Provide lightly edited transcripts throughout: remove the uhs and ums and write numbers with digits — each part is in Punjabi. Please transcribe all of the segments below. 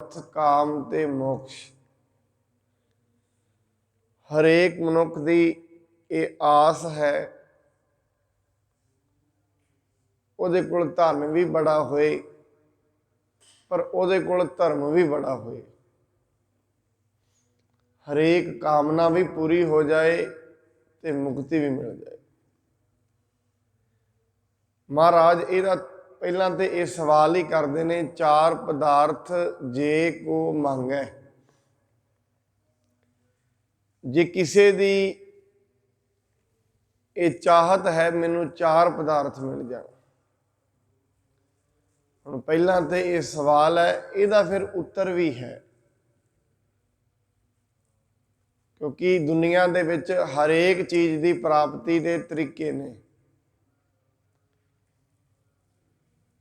अर्थ काम ते मोक्ष। हरेक मनुख दी ये आस है ਉਹਦੇ ਕੋਲ ਧਨ भी बड़ा होए पर ਉਹਦੇ ਕੋਲ धर्म भी बड़ा होए, हरेक कामना भी पूरी हो जाए ते मुक्ति भी मिल जाए। महाराज ਇਹਦਾ ਪਹਿਲਾਂ ਤੇ ਇਹ ਸਵਾਲ ਹੀ ਕਰਦੇ ਨੇ, ਚਾਰ ਪਦਾਰਥ ਜੇ ਕੋ ਮੰਗੈ, ਜੇ ਕਿਸੇ ਦੀ ਇਹ ਚਾਹਤ ਹੈ ਮੈਨੂੰ ਚਾਰ ਪਦਾਰਥ ਮਿਲ ਜਾਣ। ਹੁਣ ਪਹਿਲਾਂ ਤੇ ਇਹ ਸਵਾਲ ਹੈ, ਇਹਦਾ ਫਿਰ ਉੱਤਰ ਵੀ ਹੈ, ਕਿਉਂਕਿ ਦੁਨੀਆ ਦੇ ਵਿੱਚ ਹਰੇਕ ਚੀਜ਼ ਦੀ ਪ੍ਰਾਪਤੀ ਦੇ ਤਰੀਕੇ ਨੇ।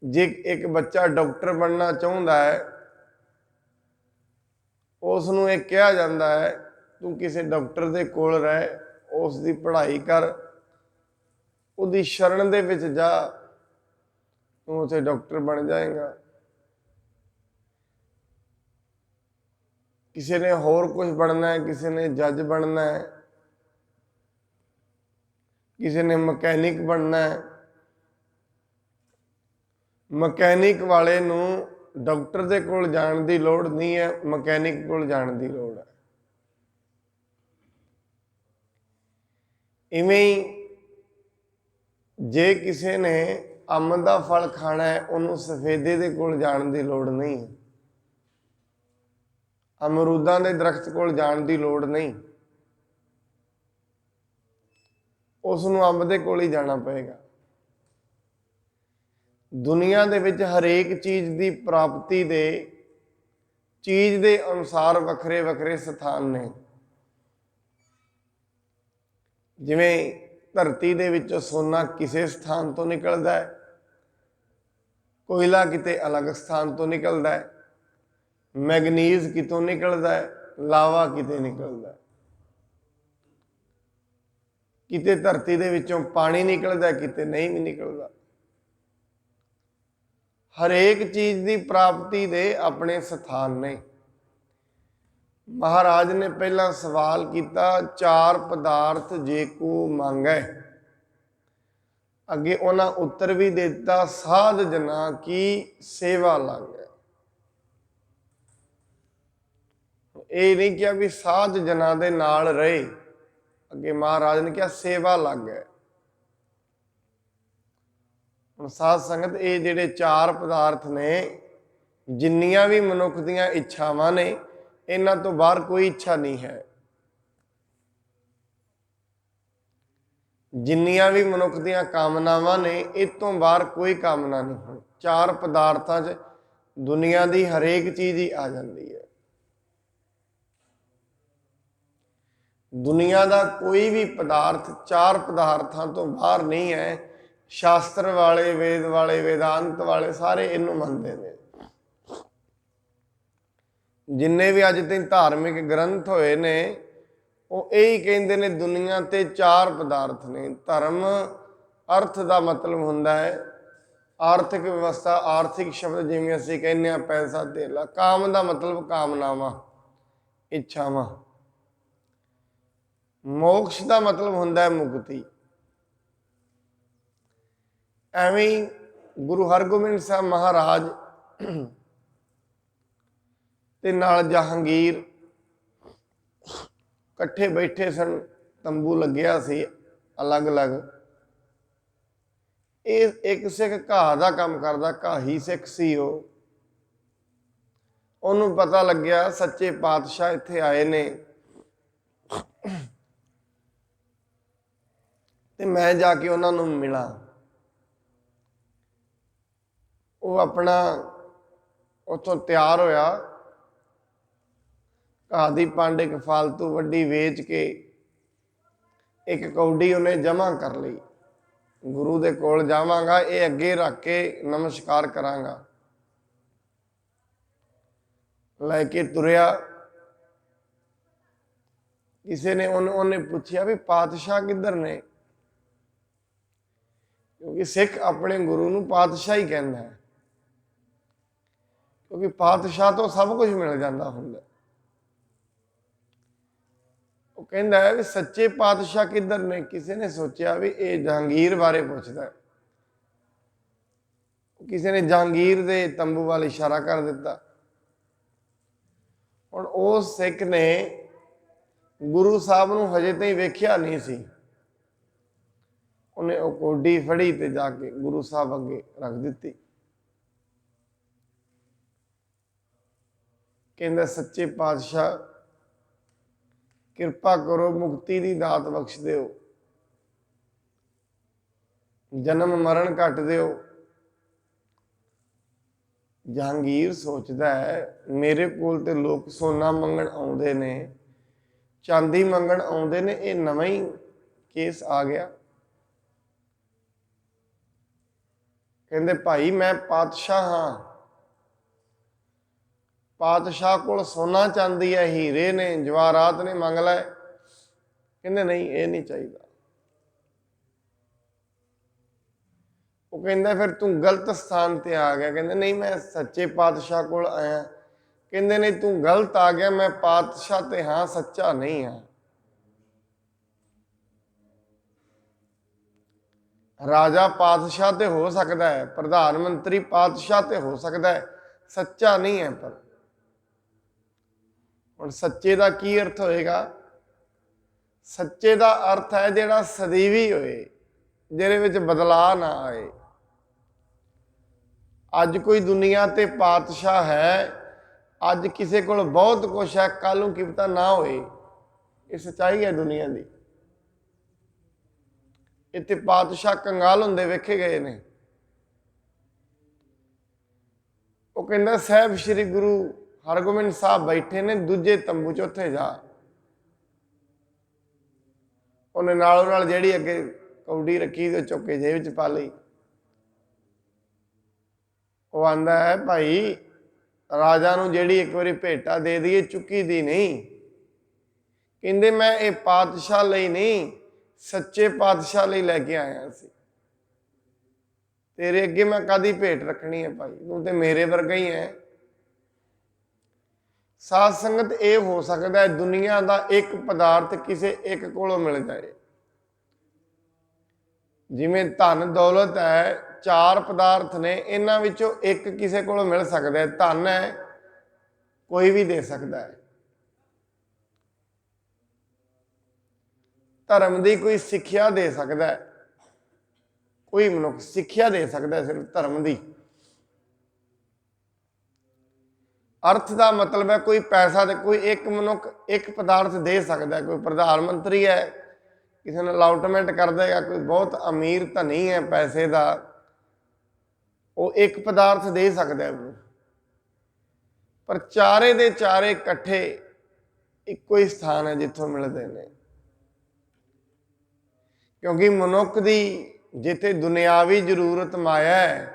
ਜੇ ਇੱਕ ਬੱਚਾ ਡਾਕਟਰ ਬਣਨਾ ਚਾਹੁੰਦਾ ਹੈ, ਉਸ ਨੂੰ ਇਹ ਕਿਹਾ ਜਾਂਦਾ ਹੈ ਤੂੰ ਕਿਸੇ ਡਾਕਟਰ ਦੇ ਕੋਲ ਰਹਿ, ਉਸ ਦੀ ਪੜ੍ਹਾਈ ਕਰ, ਉਹਦੀ ਸ਼ਰਨ ਦੇ ਵਿੱਚ ਜਾ, ਤੂੰ ਉੱਥੇ ਡਾਕਟਰ ਬਣ ਜਾਏਗਾ। ਕਿਸੇ ਨੇ ਹੋਰ ਕੁਝ ਬਣਨਾ ਹੈ, ਕਿਸੇ ਨੇ ਜੱਜ ਬਣਨਾ ਹੈ, ਕਿਸੇ ਨੇ ਮਕੈਨਿਕ ਬਣਨਾ ਹੈ। ਮਕੈਨਿਕ ਵਾਲੇ ਨੂੰ ਡਾਕਟਰ ਦੇ ਕੋਲ ਜਾਣ ਦੀ ਲੋੜ ਨਹੀਂ ਹੈ, ਮਕੈਨਿਕ ਕੋਲ ਜਾਣ ਦੀ ਲੋੜ ਹੈ। ਇਵੇਂ ਹੀ ਜੇ ਕਿਸੇ ਨੇ ਅੰਬ ਦਾ ਫਲ ਖਾਣਾ ਹੈ, ਉਹਨੂੰ ਸਫੇਦੇ ਦੇ ਕੋਲ ਜਾਣ ਦੀ ਲੋੜ ਨਹੀਂ ਹੈ, ਅਮਰੂਦਾਂ ਦੇ ਦਰਖਤ ਕੋਲ ਜਾਣ ਦੀ ਲੋੜ ਨਹੀਂ, ਉਸ ਨੂੰ ਅੰਬ ਦੇ ਕੋਲ ਹੀ ਜਾਣਾ ਪਏਗਾ। ਦੁਨੀਆ ਦੇ ਵਿੱਚ ਹਰੇਕ ਚੀਜ਼ ਦੀ ਪ੍ਰਾਪਤੀ ਦੇ ਚੀਜ਼ ਦੇ ਅਨੁਸਾਰ ਵੱਖਰੇ ਵੱਖਰੇ ਸਥਾਨ ਨੇ। ਜਿਵੇਂ ਧਰਤੀ ਦੇ ਵਿੱਚੋਂ ਸੋਨਾ ਕਿਸੇ ਸਥਾਨ ਤੋਂ ਨਿਕਲਦਾ ਹੈ, ਕੋਇਲਾ ਕਿਤੇ ਅਲੱਗ ਸਥਾਨ ਤੋਂ ਨਿਕਲਦਾ ਹੈ, ਮੈਗਨੀਜ਼ ਕਿਤੋਂ ਨਿਕਲਦਾ ਹੈ, ਲਾਵਾ ਕਿਤੇ ਨਿਕਲਦਾ ਹੈ, ਕਿਤੇ ਧਰਤੀ ਦੇ ਵਿੱਚੋਂ ਪਾਣੀ ਨਿਕਲਦਾ, ਕਿਤੇ ਨਹੀਂ ਵੀ ਨਿਕਲਦਾ। ਹਰੇਕ ਚੀਜ਼ ਦੀ ਪ੍ਰਾਪਤੀ ਦੇ ਆਪਣੇ ਸਥਾਨ ਨੇ। ਮਹਾਰਾਜ ਨੇ ਪਹਿਲਾਂ ਸਵਾਲ ਕੀਤਾ, ਚਾਰ ਪਦਾਰਥ ਜੇ ਕੋ ਮੰਗੈ, ਅੱਗੇ ਉਹਨਾਂ ਉੱਤਰ ਵੀ ਦੇ ਦਿੱਤਾ, ਸਾਧ ਜਨਾਂ ਕੀ ਸੇਵਾ ਲਾਂਘੈ। ਇਹ ਨਹੀਂ ਕਿਹਾ ਵੀ ਸਾਧ ਜਨਾਂ ਦੇ ਨਾਲ ਰਹੇ, ਅੱਗੇ ਮਹਾਰਾਜ ਨੇ ਕਿਹਾ ਸੇਵਾ ਲਾਂਘੈ। ਹੁਣ ਸਾਧ ਸੰਗਤ, ਇਹ ਜਿਹੜੇ ਚਾਰ ਪਦਾਰਥ ਨੇ, ਜਿੰਨੀਆਂ ਵੀ ਮਨੁੱਖ ਦੀਆਂ ਇੱਛਾਵਾਂ ਨੇ, ਇਹਨਾਂ ਤੋਂ ਬਾਹਰ ਕੋਈ ਇੱਛਾ ਨਹੀਂ ਹੈ। ਜਿੰਨੀਆਂ ਵੀ ਮਨੁੱਖ ਦੀਆਂ ਕਾਮਨਾਵਾਂ ਨੇ, ਇਹ ਤੋਂ ਬਾਹਰ ਕੋਈ ਕਾਮਨਾ ਨਹੀਂ ਹੈ। ਚਾਰ ਪਦਾਰਥਾਂ 'ਚ ਦੁਨੀਆ ਦੀ ਹਰੇਕ ਚੀਜ਼ ਹੀ ਆ ਜਾਂਦੀ ਹੈ। ਦੁਨੀਆ ਦਾ ਕੋਈ ਵੀ ਪਦਾਰਥ ਚਾਰ ਪਦਾਰਥਾਂ ਤੋਂ ਬਾਹਰ ਨਹੀਂ ਹੈ। ਸ਼ਾਸਤਰ ਵਾਲੇ, ਵੇਦ ਵਾਲੇ, ਵੇਦਾਂਤ ਵਾਲੇ ਸਾਰੇ ਇਹਨੂੰ ਮੰਨਦੇ ਨੇ। ਜਿੰਨੇ ਵੀ ਅੱਜ ਤੱਕ ਧਾਰਮਿਕ ਗ੍ਰੰਥ ਹੋਏ ਨੇ, ਉਹ ਇਹੀ ਕਹਿੰਦੇ ਨੇ ਦੁਨੀਆ ਤੇ ਚਾਰ ਪਦਾਰਥ ਨੇ। ਧਰਮ ਅਰਥ ਦਾ ਮਤਲਬ ਹੁੰਦਾ ਹੈ ਆਰਥਿਕ ਵਿਵਸਥਾ, ਆਰਥਿਕ ਸ਼ਬਦ ਜਿਵੇਂ ਅਸੀਂ ਕਹਿੰਦੇ ਹਾਂ ਪੈਸਾ ਧੇਲਾ। ਕਾਮ ਦਾ ਮਤਲਬ ਕਾਮਨਾਵਾਂ, ਇੱਛਾਵਾਂ। ਮੋਕਸ਼ ਦਾ ਮਤਲਬ ਹੁੰਦਾ ਹੈ ਮੁਕਤੀ। ਐਵੇਂ ਗੁਰੂ ਹਰਗੋਬਿੰਦ ਸਾਹਿਬ ਮਹਾਰਾਜ ਤੇ ਨਾਲ ਜਹਾਂਗੀਰ ਇਕੱਠੇ ਬੈਠੇ ਸਨ, ਤੰਬੂ ਲੱਗਿਆ ਸੀ ਅਲੱਗ ਅਲੱਗ। ਇਹ ਇੱਕ ਸਿੱਖ ਘਾਹ ਦਾ ਕੰਮ ਕਰਦਾ, ਘਾਹੀ ਸਿੱਖ ਸੀ ਉਹ। ਉਹਨੂੰ ਪਤਾ ਲੱਗਿਆ ਸੱਚੇ ਪਾਤਸ਼ਾਹ ਇੱਥੇ ਆਏ ਨੇ ਤੇ ਮੈਂ ਜਾ ਕੇ ਉਹਨਾਂ ਨੂੰ ਮਿਲਾਂ। ਉਹ ਆਪਣਾ ਉੱਥੋਂ ਤਿਆਰ ਹੋਇਆ, ਘਾਹ ਦੀ ਪੰਡ ਇੱਕ ਫਾਲਤੂ ਵੱਡੀ ਵੇਚ ਕੇ ਇੱਕ ਕੌਡੀ ਉਹਨੇ ਜਮ੍ਹਾਂ ਕਰ ਲਈ। ਗੁਰੂ ਦੇ ਕੋਲ ਜਾਵਾਂਗਾ, ਇਹ ਅੱਗੇ ਰੱਖ ਕੇ ਨਮਸਕਾਰ ਕਰਾਂਗਾ। ਲੈ ਕੇ ਤੁਰਿਆ। ਕਿਸੇ ਨੇ ਉਹਨੇ ਪੁੱਛਿਆ ਵੀ ਪਾਤਸ਼ਾਹ ਕਿੱਧਰ ਨੇ, ਕਿਉਂਕਿ ਸਿੱਖ ਆਪਣੇ ਗੁਰੂ ਨੂੰ ਪਾਤਸ਼ਾਹ ਹੀ ਕਹਿੰਦਾ ਹੈ। ਕਿਉਂਕਿ ਪਾਤਸ਼ਾਹ ਤੋਂ ਸਭ ਕੁਝ ਮਿਲ ਜਾਂਦਾ ਹੁੰਦਾ। ਉਹ ਕਹਿੰਦਾ ਹੈ ਵੀ ਸੱਚੇ ਪਾਤਸ਼ਾਹ ਕਿੱਧਰ ਨੇ। ਕਿਸੇ ਨੇ ਸੋਚਿਆ ਵੀ ਇਹ ਜਹਾਂਗੀਰ ਬਾਰੇ ਪੁੱਛਦਾ ਹੈ। ਕਿਸੇ ਨੇ ਜਹਾਂਗੀਰ ਦੇ ਤੰਬੂ ਵੱਲ ਇਸ਼ਾਰਾ ਕਰ ਦਿੱਤਾ। ਹੁਣ ਉਸ ਸਿੱਖ ਨੇ ਗੁਰੂ ਸਾਹਿਬ ਨੂੰ ਹਜੇ ਤਾਈਂ ਵੇਖਿਆ ਨਹੀਂ ਸੀ। ਉਹਨੇ ਉਹ ਕੋਡੀ ਫੜੀ ਤੇ ਜਾ ਕੇ ਗੁਰੂ ਸਾਹਿਬ ਅੱਗੇ ਰੱਖ ਦਿੱਤੀ। ਕਹਿੰਦਾ ਸੱਚੇ ਪਾਤਸ਼ਾਹ ਕਿਰਪਾ ਕਰੋ, ਮੁਕਤੀ ਦੀ ਦਾਤ ਬਖਸ਼ ਦਿਓ, ਜਨਮ ਮਰਨ ਕੱਟ ਦਿਓ। ਜਹਾਂਗੀਰ ਸੋਚਦਾ ਹੈ ਮੇਰੇ ਕੋਲ ਤੇ ਲੋਕ ਸੋਨਾ ਮੰਗਣ ਆਉਂਦੇ ਨੇ, ਚਾਂਦੀ ਮੰਗਣ ਆਉਂਦੇ ਨੇ, ਇਹ ਨਵਾਂ ਹੀ ਕੇਸ ਆ ਗਿਆ। ਕਹਿੰਦੇ ਭਾਈ ਮੈਂ ਪਾਤਸ਼ਾਹ ਹਾਂ, ਪਾਤਸ਼ਾਹ ਕੋਲ ਸੋਨਾ ਚਾਂਦੀ ਹੈ, ਹੀਰੇ ਨੇ, ਜਵਾਹਰਾਤ ਨੇ, ਮੰਗ ਲੈ। ਕਹਿੰਦੇ ਨਹੀਂ, ਇਹ ਨਹੀਂ ਚਾਹੀਦਾ। ਉਹ ਕਹਿੰਦਾ ਫਿਰ ਤੂੰ ਗਲਤ ਸਥਾਨ ਤੇ ਆ ਗਿਆ। ਕਹਿੰਦੇ ਨਹੀਂ, ਮੈਂ ਸੱਚੇ ਪਾਤਸ਼ਾਹ ਕੋਲ ਆਇਆ। ਕਹਿੰਦੇ ਨਹੀਂ, ਤੂੰ ਗਲਤ ਆ ਗਿਆ, ਮੈਂ ਪਾਤਸ਼ਾਹ ਤੇ ਹਾਂ, ਸੱਚਾ ਨਹੀਂ ਹਾਂ। ਰਾਜਾ ਪਾਤਸ਼ਾਹ ਤੇ ਹੋ ਸਕਦਾ ਹੈ, ਪ੍ਰਧਾਨ ਮੰਤਰੀ ਪਾਤਸ਼ਾਹ ਤੇ ਹੋ ਸਕਦਾ ਹੈ, ਸੱਚਾ ਨਹੀਂ ਹੈ। ਪਰ ਹੁਣ ਸੱਚੇ ਦਾ ਕੀ ਅਰਥ ਹੋਏਗਾ? ਸੱਚੇ ਦਾ ਅਰਥ ਹੈ ਜਿਹੜਾ ਸਦੀਵੀ ਹੋਏ, ਜਿਹਦੇ ਵਿੱਚ ਬਦਲਾਅ ਨਾ ਆਏ। ਅੱਜ ਕੋਈ ਦੁਨੀਆ ਤੇ ਪਾਤਸ਼ਾਹ ਹੈ, ਅੱਜ ਕਿਸੇ ਕੋਲ ਬਹੁਤ ਕੁਛ ਹੈ, ਕੱਲ ਨੂੰ ਕੀ ਪਤਾ ਨਾ ਹੋਏ। ਇਹ ਸੱਚਾਈ ਹੈ ਦੁਨੀਆ ਦੀ। ਇੱਥੇ ਪਾਤਸ਼ਾਹ ਕੰਗਾਲ ਹੁੰਦੇ ਵੇਖੇ ਗਏ ਨੇ। ਉਹ ਕਹਿੰਦਾ ਸਾਹਿਬ ਸ੍ਰੀ ਗੁਰੂ ਹਰਗੋਬਿੰਦ ਸਾਹਿਬ ਬੈਠੇ ਨੇ ਦੂਜੇ ਤੰਬੂ ਚ, ਉੱਥੇ ਜਾ। ਉਹਨੇ ਨਾਲੋਂ ਨਾਲ ਜਿਹੜੀ ਅੱਗੇ ਕੌਡੀ ਰੱਖੀ ਤੇ ਚੁੱਕ ਕੇ ਜੇਬ ਚ ਪਾ ਲਈ। ਉਹ ਆਂਦਾ ਹੈ ਭਾਈ ਰਾਜਾ ਨੂੰ ਜਿਹੜੀ ਇੱਕ ਵਾਰੀ ਭੇਟਾ ਦੇ ਦਈਏ, ਚੁੱਕੀ ਦੀ ਨਹੀਂ। ਕਹਿੰਦੇ ਮੈਂ ਇਹ ਪਾਤਸ਼ਾਹ ਲਈ ਨਹੀਂ, ਸੱਚੇ ਪਾਤਸ਼ਾਹ ਲਈ ਲੈ ਕੇ ਆਇਆ ਸੀ। ਤੇਰੇ ਅੱਗੇ ਮੈਂ ਕਾਹਦੀ ਭੇਟ ਰੱਖਣੀ ਹੈ ਭਾਈ, ਤੂੰ ਤੇ ਮੇਰੇ ਵਰਗਾ ਹੀ ਹੈ। ਸਾਧ ਸੰਗਤ ਇਹ ਹੋ ਸਕਦਾ ਹੈ ਦੁਨੀਆ ਦਾ ਇੱਕ ਪਦਾਰਥ ਕਿਸੇ ਇੱਕ ਕੋਲੋਂ ਮਿਲ ਜਾਏ। ਜਿਵੇਂ ਧਨ ਦੌਲਤ ਹੈ, ਚਾਰ ਪਦਾਰਥ ਨੇ, ਇਹਨਾਂ ਵਿੱਚੋਂ ਇੱਕ ਕਿਸੇ ਕੋਲੋਂ ਮਿਲ ਸਕਦਾ ਹੈ। ਧਨ ਹੈ, ਕੋਈ ਵੀ ਦੇ ਸਕਦਾ ਹੈ। ਧਰਮ ਦੀ ਕੋਈ ਸਿੱਖਿਆ ਦੇ ਸਕਦਾ ਹੈ, ਕੋਈ ਮਨੁੱਖ ਸਿੱਖਿਆ ਦੇ ਸਕਦਾ ਹੈ ਸਿਰਫ ਧਰਮ ਦੀ। ਅਰਥ ਦਾ ਮਤਲਬ ਹੈ ਕੋਈ ਪੈਸਾ ਤੇ ਕੋਈ ਇੱਕ ਮਨੁੱਖ ਇੱਕ ਪਦਾਰਥ ਦੇ ਸਕਦਾ। ਕੋਈ ਪ੍ਰਧਾਨ ਮੰਤਰੀ ਹੈ, ਕਿਸੇ ਨੇ ਅਲਾਟਮੈਂਟ ਕਰ ਦੇਗਾ, ਕੋਈ ਬਹੁਤ ਅਮੀਰ ਧਨੀ ਹੈ ਪੈਸੇ ਦਾ, ਉਹ ਇੱਕ ਪਦਾਰਥ ਦੇ ਸਕਦਾ ਹੈ। ਪਰ ਚਾਰੇ ਦੇ ਚਾਰੇ ਇਕੱਠੇ ਇੱਕੋ ਹੀ ਸਥਾਨ ਹੈ ਜਿੱਥੋਂ ਮਿਲਦੇ ਨੇ। ਕਿਉਂਕਿ ਮਨੁੱਖ ਦੀ ਜਿੱਥੇ ਦੁਨਿਆਵੀ ਜ਼ਰੂਰਤ ਮਾਇਆ ਹੈ,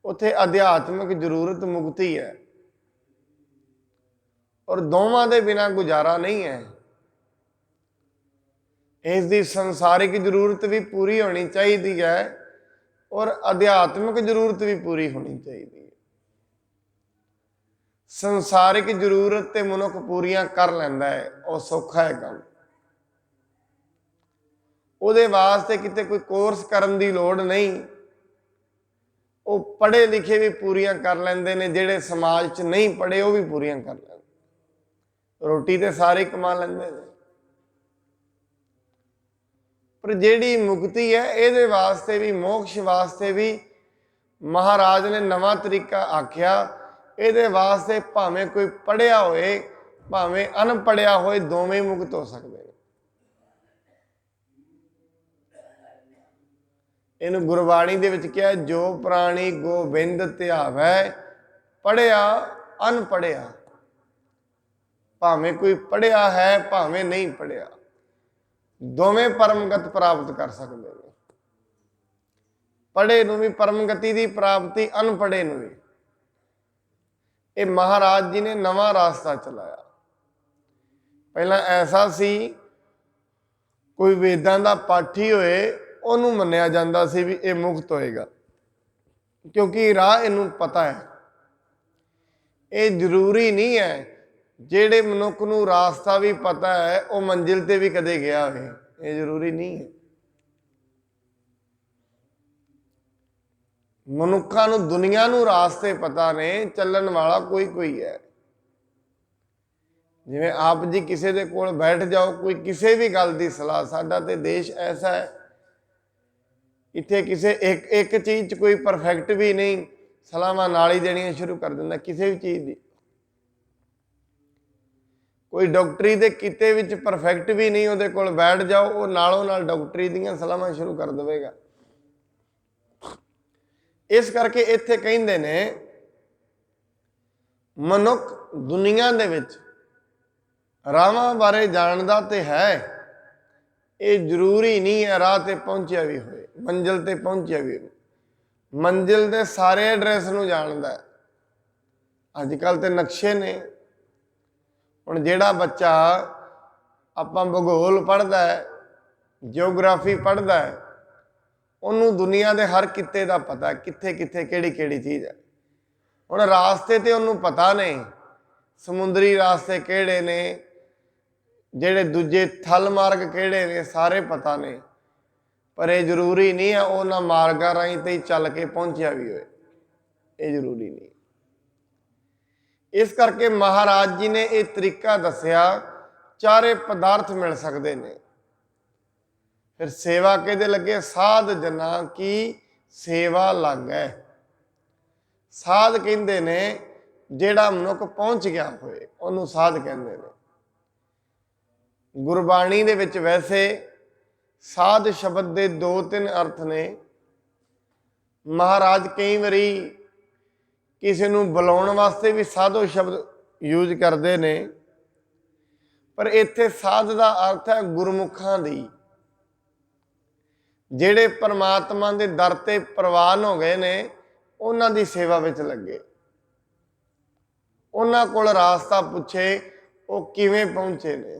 ਉੱਥੇ ਅਧਿਆਤਮਿਕ ਜ਼ਰੂਰਤ ਮੁਕਤੀ ਹੈ। ਔਰ ਦੋਵਾਂ ਦੇ ਬਿਨਾਂ ਗੁਜ਼ਾਰਾ ਨਹੀਂ ਹੈ। ਇਸ ਦੀ ਸੰਸਾਰਿਕ ਜ਼ਰੂਰਤ ਵੀ ਪੂਰੀ ਹੋਣੀ ਚਾਹੀਦੀ ਹੈ ਔਰ ਅਧਿਆਤਮਿਕ ਜ਼ਰੂਰਤ ਵੀ ਪੂਰੀ ਹੋਣੀ ਚਾਹੀਦੀ ਹੈ। ਸੰਸਾਰਿਕ ਜ਼ਰੂਰਤ ਤੇ ਮਨੁੱਖ ਪੂਰੀਆਂ ਕਰ ਲੈਂਦਾ ਹੈ, ਉਹ ਸੌਖਾ ਹੈ ਕੰਮ। ਉਹਦੇ ਵਾਸਤੇ ਕਿਤੇ ਕੋਈ ਕੋਰਸ ਕਰਨ ਦੀ ਲੋੜ ਨਹੀਂ। ਉਹ ਪੜ੍ਹੇ ਲਿਖੇ ਵੀ ਪੂਰੀਆਂ ਕਰ ਲੈਂਦੇ ਨੇ, ਜਿਹੜੇ ਸਮਾਜ 'ਚ ਨਹੀਂ ਪੜ੍ਹੇ ਉਹ ਵੀ ਪੂਰੀਆਂ ਕਰ ਲੈਂਦੇ। ਰੋਟੀ ਤੇ ਸਾਰੇ ਕਮਾ ਲੈਂਦੇ ਨੇ। ਪਰ ਜਿਹੜੀ ਮੁਕਤੀ ਹੈ, ਇਹਦੇ ਵਾਸਤੇ ਵੀ, ਮੋਕਸ਼ ਵਾਸਤੇ ਵੀ ਮਹਾਰਾਜ ਨੇ ਨਵਾਂ ਤਰੀਕਾ ਆਖਿਆ। ਇਹਦੇ ਵਾਸਤੇ ਭਾਵੇਂ ਕੋਈ ਪੜ੍ਹਿਆ ਹੋਏ, ਭਾਵੇਂ ਅਨਪੜ੍ਹਿਆ ਹੋਏ, ਦੋਵੇਂ ਮੁਕਤ ਹੋ ਸਕਦੇ ਨੇ। ਇਹਨੂੰ ਗੁਰਬਾਣੀ ਦੇ ਵਿੱਚ ਕਿਹਾ, ਜੋ ਪ੍ਰਾਣੀ ਗੋਬਿੰਦ ਧਿਆਵੈ, ਪੜ੍ਹਿਆ ਅਨਪੜ੍ਹਿਆ। ਭਾਵੇਂ ਕੋਈ ਪੜ੍ਹਿਆ ਹੈ, ਭਾਵੇਂ ਨਹੀਂ ਪੜ੍ਹਿਆ, ਦੋਵੇਂ ਪਰਮਗਤ ਪ੍ਰਾਪਤ ਕਰ ਸਕਦੇ ਨੇ। ਪੜ੍ਹੇ ਨੂੰ ਵੀ ਪਰਮਗਤੀ ਦੀ ਪ੍ਰਾਪਤੀ, ਅਨਪੜ੍ਹੇ ਨੂੰ ਵੀ। ਇਹ ਮਹਾਰਾਜ ਜੀ ਨੇ ਨਵਾਂ ਰਾਸਤਾ ਚਲਾਇਆ। ਪਹਿਲਾਂ ਐਸਾ ਸੀ, ਕੋਈ ਵੇਦਾਂ ਦਾ ਪਾਠੀ ਹੋਏ ਉਹਨੂੰ ਮੰਨਿਆ ਜਾਂਦਾ ਸੀ ਵੀ ਇਹ ਮੁਕਤ ਹੋਏਗਾ, ਕਿਉਂਕਿ ਰਾਹ ਇਹਨੂੰ ਪਤਾ ਹੈ। ਇਹ ਜ਼ਰੂਰੀ ਨਹੀਂ ਹੈ ਜਿਹੜੇ ਮਨੁੱਖ ਨੂੰ ਰਾਸਤਾ ਵੀ ਪਤਾ ਹੈ ਉਹ ਮੰਜ਼ਿਲ ਤੇ ਵੀ ਕਦੇ ਗਿਆ ਹੋਵੇ, ਇਹ ਜ਼ਰੂਰੀ ਨਹੀਂ ਹੈ। ਮਨੁੱਖਾਂ ਨੂੰ, ਦੁਨੀਆ ਨੂੰ ਰਾਸਤੇ ਪਤਾ ਨੇ, ਚੱਲਣ ਵਾਲਾ ਕੋਈ ਕੋਈ ਹੈ। ਜਿਵੇਂ ਆਪ ਜੀ ਕਿਸੇ ਦੇ ਕੋਲ ਬੈਠ ਜਾਓ, ਕੋਈ ਕਿਸੇ ਵੀ ਗੱਲ ਦੀ ਸਲਾਹ, ਸਾਡਾ ਤੇ ਦੇਸ਼ ਐਸਾ ਹੈ ਇੱਥੇ ਕਿਸੇ ਇੱਕ ਚੀਜ਼ 'ਚ ਕੋਈ ਪਰਫੈਕਟ ਵੀ ਨਹੀਂ, ਸਲਾਹਾਂ ਨਾਲ ਹੀ ਦੇਣੀਆਂ ਸ਼ੁਰੂ ਕਰ ਦਿੰਦਾ ਕਿਸੇ ਵੀ ਚੀਜ਼ ਦੀ। ਕੋਈ ਡਾਕਟਰੀ ਦੇ ਕਿਤੇ ਵਿੱਚ ਪਰਫੈਕਟ ਵੀ ਨਹੀਂ, ਉਹਦੇ ਕੋਲ ਬੈਠ ਜਾਓ, ਉਹ ਨਾਲੋਂ ਨਾਲ ਡਾਕਟਰੀ ਦੀਆਂ ਸਲਾਹਾਂ ਸ਼ੁਰੂ ਕਰ ਦੇਵੇਗਾ। ਇਸ ਕਰਕੇ ਇੱਥੇ ਕਹਿੰਦੇ ਨੇ ਮਨੁੱਖ ਦੁਨੀਆ ਦੇ ਵਿੱਚ ਰਾਹਾਂ ਬਾਰੇ ਜਾਣਦਾ ਤੇ ਹੈ, ਇਹ ਜ਼ਰੂਰੀ ਨਹੀਂ ਹੈ ਰਾਹ ਤੇ ਪਹੁੰਚਿਆ ਵੀ ਹੋਏ, ਮੰਜ਼ਿਲ ਤੇ ਪਹੁੰਚਿਆ ਵੀ ਹੋਵੇ। ਮੰਜ਼ਿਲ ਦੇ ਸਾਰੇ ਐਡਰੈਸ ਨੂੰ ਜਾਣਦਾ। ਅੱਜ ਕੱਲ੍ਹ ਤੇ ਨਕਸ਼ੇ ਨੇ। ਹੁਣ ਜਿਹੜਾ ਬੱਚਾ ਆਪਾਂ ਭੂਗੋਲ ਪੜ੍ਹਦਾ ਹੈ, ਜਿਓਗ੍ਰਾਫੀ ਪੜ੍ਹਦਾ ਹੈ, ਉਹਨੂੰ ਦੁਨੀਆ ਦੇ ਹਰ ਕਿੱਤੇ ਦਾ ਪਤਾ, ਕਿੱਥੇ ਕਿੱਥੇ ਕਿਹੜੀ ਕਿਹੜੀ ਚੀਜ਼ ਹੈ। ਹੁਣ ਰਾਸਤੇ ਤੇ ਉਹਨੂੰ ਪਤਾ ਨਹੀਂ, ਸਮੁੰਦਰੀ ਰਾਸਤੇ ਕਿਹੜੇ ਨੇ, ਜਿਹੜੇ ਦੂਜੇ ਥਲ ਮਾਰਗ ਕਿਹੜੇ ਨੇ, ਸਾਰੇ ਪਤਾ ਨੇ। ਪਰ ਇਹ ਜ਼ਰੂਰੀ ਨਹੀਂ ਹੈ ਉਹਨਾਂ ਮਾਰਗਾਂ ਰਾਹੀਂ ਤੇ ਚੱਲ ਕੇ ਪਹੁੰਚਿਆ ਵੀ ਹੋਏ, ਇਹ ਜ਼ਰੂਰੀ ਨਹੀਂ। ਇਸ ਕਰਕੇ ਮਹਾਰਾਜ ਜੀ ਨੇ ਇਹ ਤਰੀਕਾ ਦੱਸਿਆ, ਚਾਰੇ ਪਦਾਰਥ ਮਿਲ ਸਕਦੇ ਨੇ। ਫਿਰ ਸੇਵਾ ਕਿਹਦੇ ਲੱਗੇ? ਸਾਧ ਜਨਾਂ ਕੀ ਸੇਵਾ ਲੱਗੈ। ਸਾਧ ਕਹਿੰਦੇ ਨੇ ਜਿਹੜਾ ਮਨੁੱਖ ਪਹੁੰਚ ਗਿਆ ਹੋਏ, ਉਹਨੂੰ ਸਾਧ ਕਹਿੰਦੇ ਨੇ। ਗੁਰਬਾਣੀ ਦੇ ਵਿੱਚ ਵੈਸੇ ਸਾਧ ਸ਼ਬਦ ਦੇ 2-3 ਅਰਥ ਨੇ। ਮਹਾਰਾਜ ਕਈ ਵਾਰੀ ਕਿਸੇ ਨੂੰ ਬੁਲਾਉਣ ਵਾਸਤੇ ਵੀ ਸਾਧੋ ਸ਼ਬਦ ਯੂਜ਼ ਕਰਦੇ ਨੇ, ਪਰ ਇੱਥੇ ਸਾਧ ਦਾ ਅਰਥ ਹੈ ਗੁਰਮੁਖਾਂ ਦੀ, ਜਿਹੜੇ ਪਰਮਾਤਮਾ ਦੇ ਦਰ ਤੇ ਪ੍ਰਵਾਨ ਹੋ ਗਏ ਨੇ, ਉਹਨਾਂ ਦੀ ਸੇਵਾ ਵਿੱਚ ਲੱਗੇ। ਉਹਨਾਂ ਕੋਲ ਰਾਸਤਾ ਪੁੱਛੇ ਉਹ ਕਿਵੇਂ ਪਹੁੰਚੇ ਨੇ।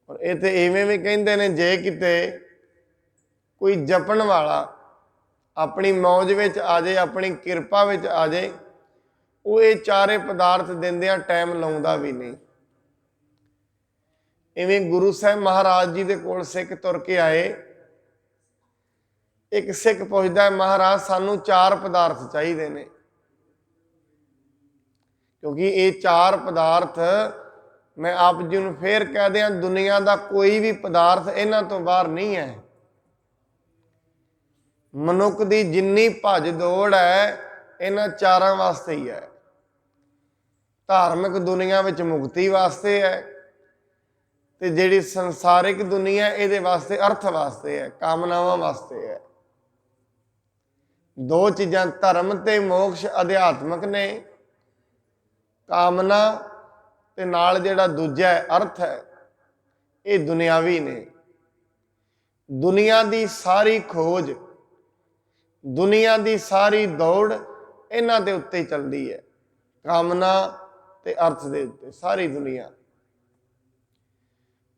ਔਰ ਇਹ ਤੇ ਇਵੇਂ ਵੀ ਕਹਿੰਦੇ ਨੇ, ਜੇ ਕਿਤੇ ਕੋਈ ਜਪਣ ਵਾਲਾ ਆਪਣੀ ਮੌਜ ਵਿੱਚ ਆ ਜਾਏ, ਆਪਣੀ ਕਿਰਪਾ ਵਿੱਚ ਆ ਜਾਏ, ਉਹ ਇਹ ਚਾਰੇ ਪਦਾਰਥ ਦਿੰਦਿਆਂ ਟਾਈਮ ਲਾਉਂਦਾ ਵੀ ਨਹੀਂ। ਇਵੇਂ ਗੁਰੂ ਸਾਹਿਬ ਮਹਾਰਾਜ ਜੀ ਦੇ ਕੋਲ ਸਿੱਖ ਤੁਰ ਕੇ ਆਏ। ਇੱਕ ਸਿੱਖ ਪੁੱਛਦਾ, ਮਹਾਰਾਜ ਸਾਨੂੰ 4 ਪਦਾਰਥ ਚਾਹੀਦੇ ਨੇ, ਕਿਉਂਕਿ ਇਹ 4 ਪਦਾਰਥ, ਮੈਂ ਆਪ ਜੀ ਨੂੰ ਫੇਰ ਕਹਿ ਦਿਆਂ, ਦੁਨੀਆ ਦਾ ਕੋਈ ਵੀ ਪਦਾਰਥ ਇਹਨਾਂ ਤੋਂ ਬਾਹਰ ਨਹੀਂ ਹੈ। ਮਨੁੱਖ ਦੀ ਜਿੰਨੀ ਭੱਜ ਦੌੜ ਹੈ ਇਹਨਾਂ 4 ਵਾਸਤੇ ਹੀ ਹੈ। ਧਾਰਮਿਕ ਦੁਨੀਆ ਵਿੱਚ ਮੁਕਤੀ ਵਾਸਤੇ ਹੈ, ਤੇ ਜਿਹੜੀ ਸੰਸਾਰਿਕ ਦੁਨੀਆ ਇਹਦੇ ਵਾਸਤੇ, ਅਰਥ ਵਾਸਤੇ ਹੈ, ਕਾਮਨਾਵਾਂ ਵਾਸਤੇ ਹੈ। 2 ਚੀਜ਼ਾਂ, ਧਰਮ ਤੇ ਮੋਕਸ਼ ਅਧਿਆਤਮਕ ਨੇ, ਕਾਮਨਾ ਤੇ ਨਾਲ ਜਿਹੜਾ ਦੂਜਾ ਹੈ ਅਰਥ ਹੈ, ਇਹ ਦੁਨਿਆਵੀ ਨੇ। ਦੁਨੀਆ ਦੀ ਸਾਰੀ ਖੋਜ, ਦੁਨੀਆ ਦੀ ਸਾਰੀ ਦੌੜ ਇਹਨਾਂ ਦੇ ਉੱਤੇ ਚੱਲਦੀ ਹੈ, ਕਾਮਨਾ ਤੇ ਅਰਥ ਦੇ ਉੱਤੇ ਸਾਰੀ ਦੁਨੀਆ।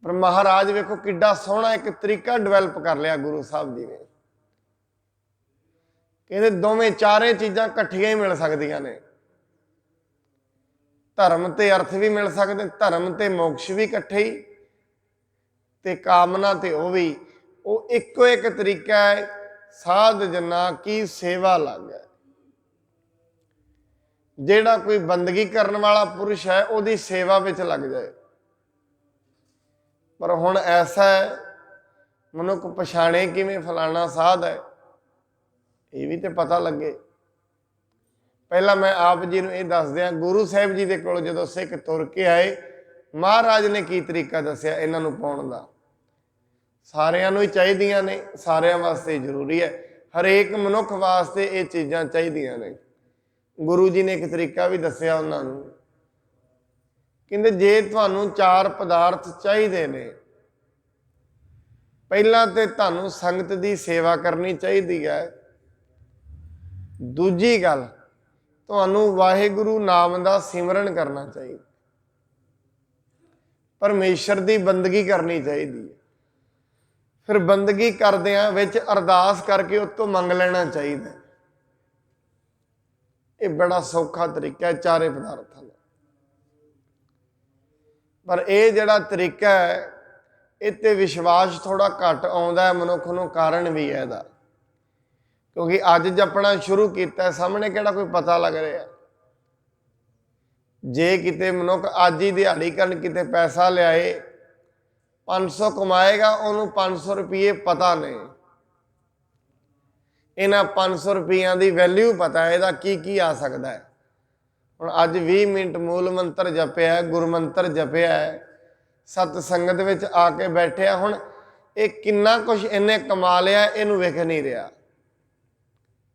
ਪਰ ਮਹਾਰਾਜ ਵੇਖੋ ਕਿੱਡਾ ਸੋਹਣਾ ਇੱਕ ਤਰੀਕਾ ਡਿਵੈਲਪ ਕਰ ਲਿਆ ਗੁਰੂ ਸਾਹਿਬ ਜੀ ਨੇ। ਕਹਿੰਦੇ ਦੋਵੇਂ ਚਾਰੇ ਚੀਜ਼ਾਂ ਇਕੱਠੀਆਂ ਹੀ ਮਿਲ ਸਕਦੀਆਂ ਨੇ। ਧਰਮ ਤੇ ਅਰਥ ਵੀ ਮਿਲ ਸਕਦੇ, ਧਰਮ ਤੇ ਮੋਕਸ਼ ਵੀ ਇਕੱਠੇ ਹੀ, ਤੇ ਕਾਮਨਾ ਤੇ ਉਹ ਵੀ। ਉਹ ਇੱਕੋ ਇੱਕ ਤਰੀਕਾ ਹੈ, ਸਾਧ ਜਨਾਂ ਕੀ ਸੇਵਾ ਲੱਗੈ। ਜਿਹੜਾ ਕੋਈ ਬੰਦਗੀ ਕਰਨ ਵਾਲਾ ਪੁਰਸ਼ ਹੈ ਉਹਦੀ ਸੇਵਾ ਵਿੱਚ ਲੱਗ ਜਾਏ। ਪਰ ਹੁਣ ਐਸਾ ਹੈ, ਮਨੁੱਖ ਪਛਾਣੇ ਕਿਵੇਂ ਫਲਾਣਾ ਸਾਧ ਹੈ, ਇਹ ਵੀ ਤੇ ਪਤਾ ਲੱਗੇ। ਪਹਿਲਾਂ ਮੈਂ ਆਪ ਜੀ ਨੂੰ ਇਹ ਦੱਸ ਦਿਆਂ, ਗੁਰੂ ਸਾਹਿਬ ਜੀ ਦੇ ਕੋਲ ਜਦੋਂ ਸਿੱਖ ਤੁਰ ਕੇ ਆਏ, ਮਹਾਰਾਜ ਨੇ ਕੀ ਤਰੀਕਾ ਦੱਸਿਆ ਇਹਨਾਂ ਨੂੰ ਪਾਉਣ ਦਾ। ਸਾਰਿਆਂ ਨੂੰ ਹੀ ਚਾਹੀਦੀਆਂ ਨੇ, ਸਾਰਿਆਂ ਵਾਸਤੇ ਜ਼ਰੂਰੀ ਹੈ, ਹਰੇਕ ਮਨੁੱਖ ਵਾਸਤੇ ਇਹ ਚੀਜ਼ਾਂ ਚਾਹੀਦੀਆਂ ਨੇ। ਗੁਰੂ ਜੀ ਨੇ ਇੱਕ ਤਰੀਕਾ ਵੀ ਦੱਸਿਆ ਉਹਨਾਂ ਨੂੰ, ਕਹਿੰਦੇ ਜੇ ਤੁਹਾਨੂੰ 4 ਪਦਾਰਥ ਚਾਹੀਦੇ ਨੇ, ਪਹਿਲਾਂ ਤੇ ਤੁਹਾਨੂੰ ਸੰਗਤ ਦੀ ਸੇਵਾ ਕਰਨੀ ਚਾਹੀਦੀ ਹੈ। ਦੂਜੀ ਗੱਲ, ਤੁਹਾਨੂੰ ਵਾਹਿਗੁਰੂ ਨਾਮ ਦਾ ਸਿਮਰਨ ਕਰਨਾ ਚਾਹੀਦਾ, ਪਰਮੇਸ਼ਰ ਦੀ ਬੰਦਗੀ ਕਰਨੀ ਚਾਹੀਦੀ ਹੈ। ਫਿਰ ਬੰਦਗੀ ਕਰਦਿਆਂ ਵਿੱਚ ਅਰਦਾਸ ਕਰਕੇ ਉਹ ਤੋਂ ਮੰਗ ਲੈਣਾ ਚਾਹੀਦਾ। ये बड़ा सौखा तरीका है चारे पदार्थों का। पर यह जड़ा तरीका है इत्ते विश्वास थोड़ा घट आउंदा है मनुख नूं, कारण भी है इहदा, क्योंकि अज जपना शुरू किया सामने किहड़ा कोई पता लग रहा है। जे किते मनुख अज ही दिहाड़ी करन किते पैसा लियाए 500 कमाएगा, उन्होंने 500 रुपये पता नहीं, इन्हां 500 रुपया की वैल्यू पता है, इहदा की आ सकता है। हुण अज 20 मिनट मूल मंत्र जपिया है, गुरमंत्र जपिया है, सतसंगत विच आके बैठे, हुण ये किन्ना कुछ इन्हें कमा लिया, इनू वेख नहीं रहा।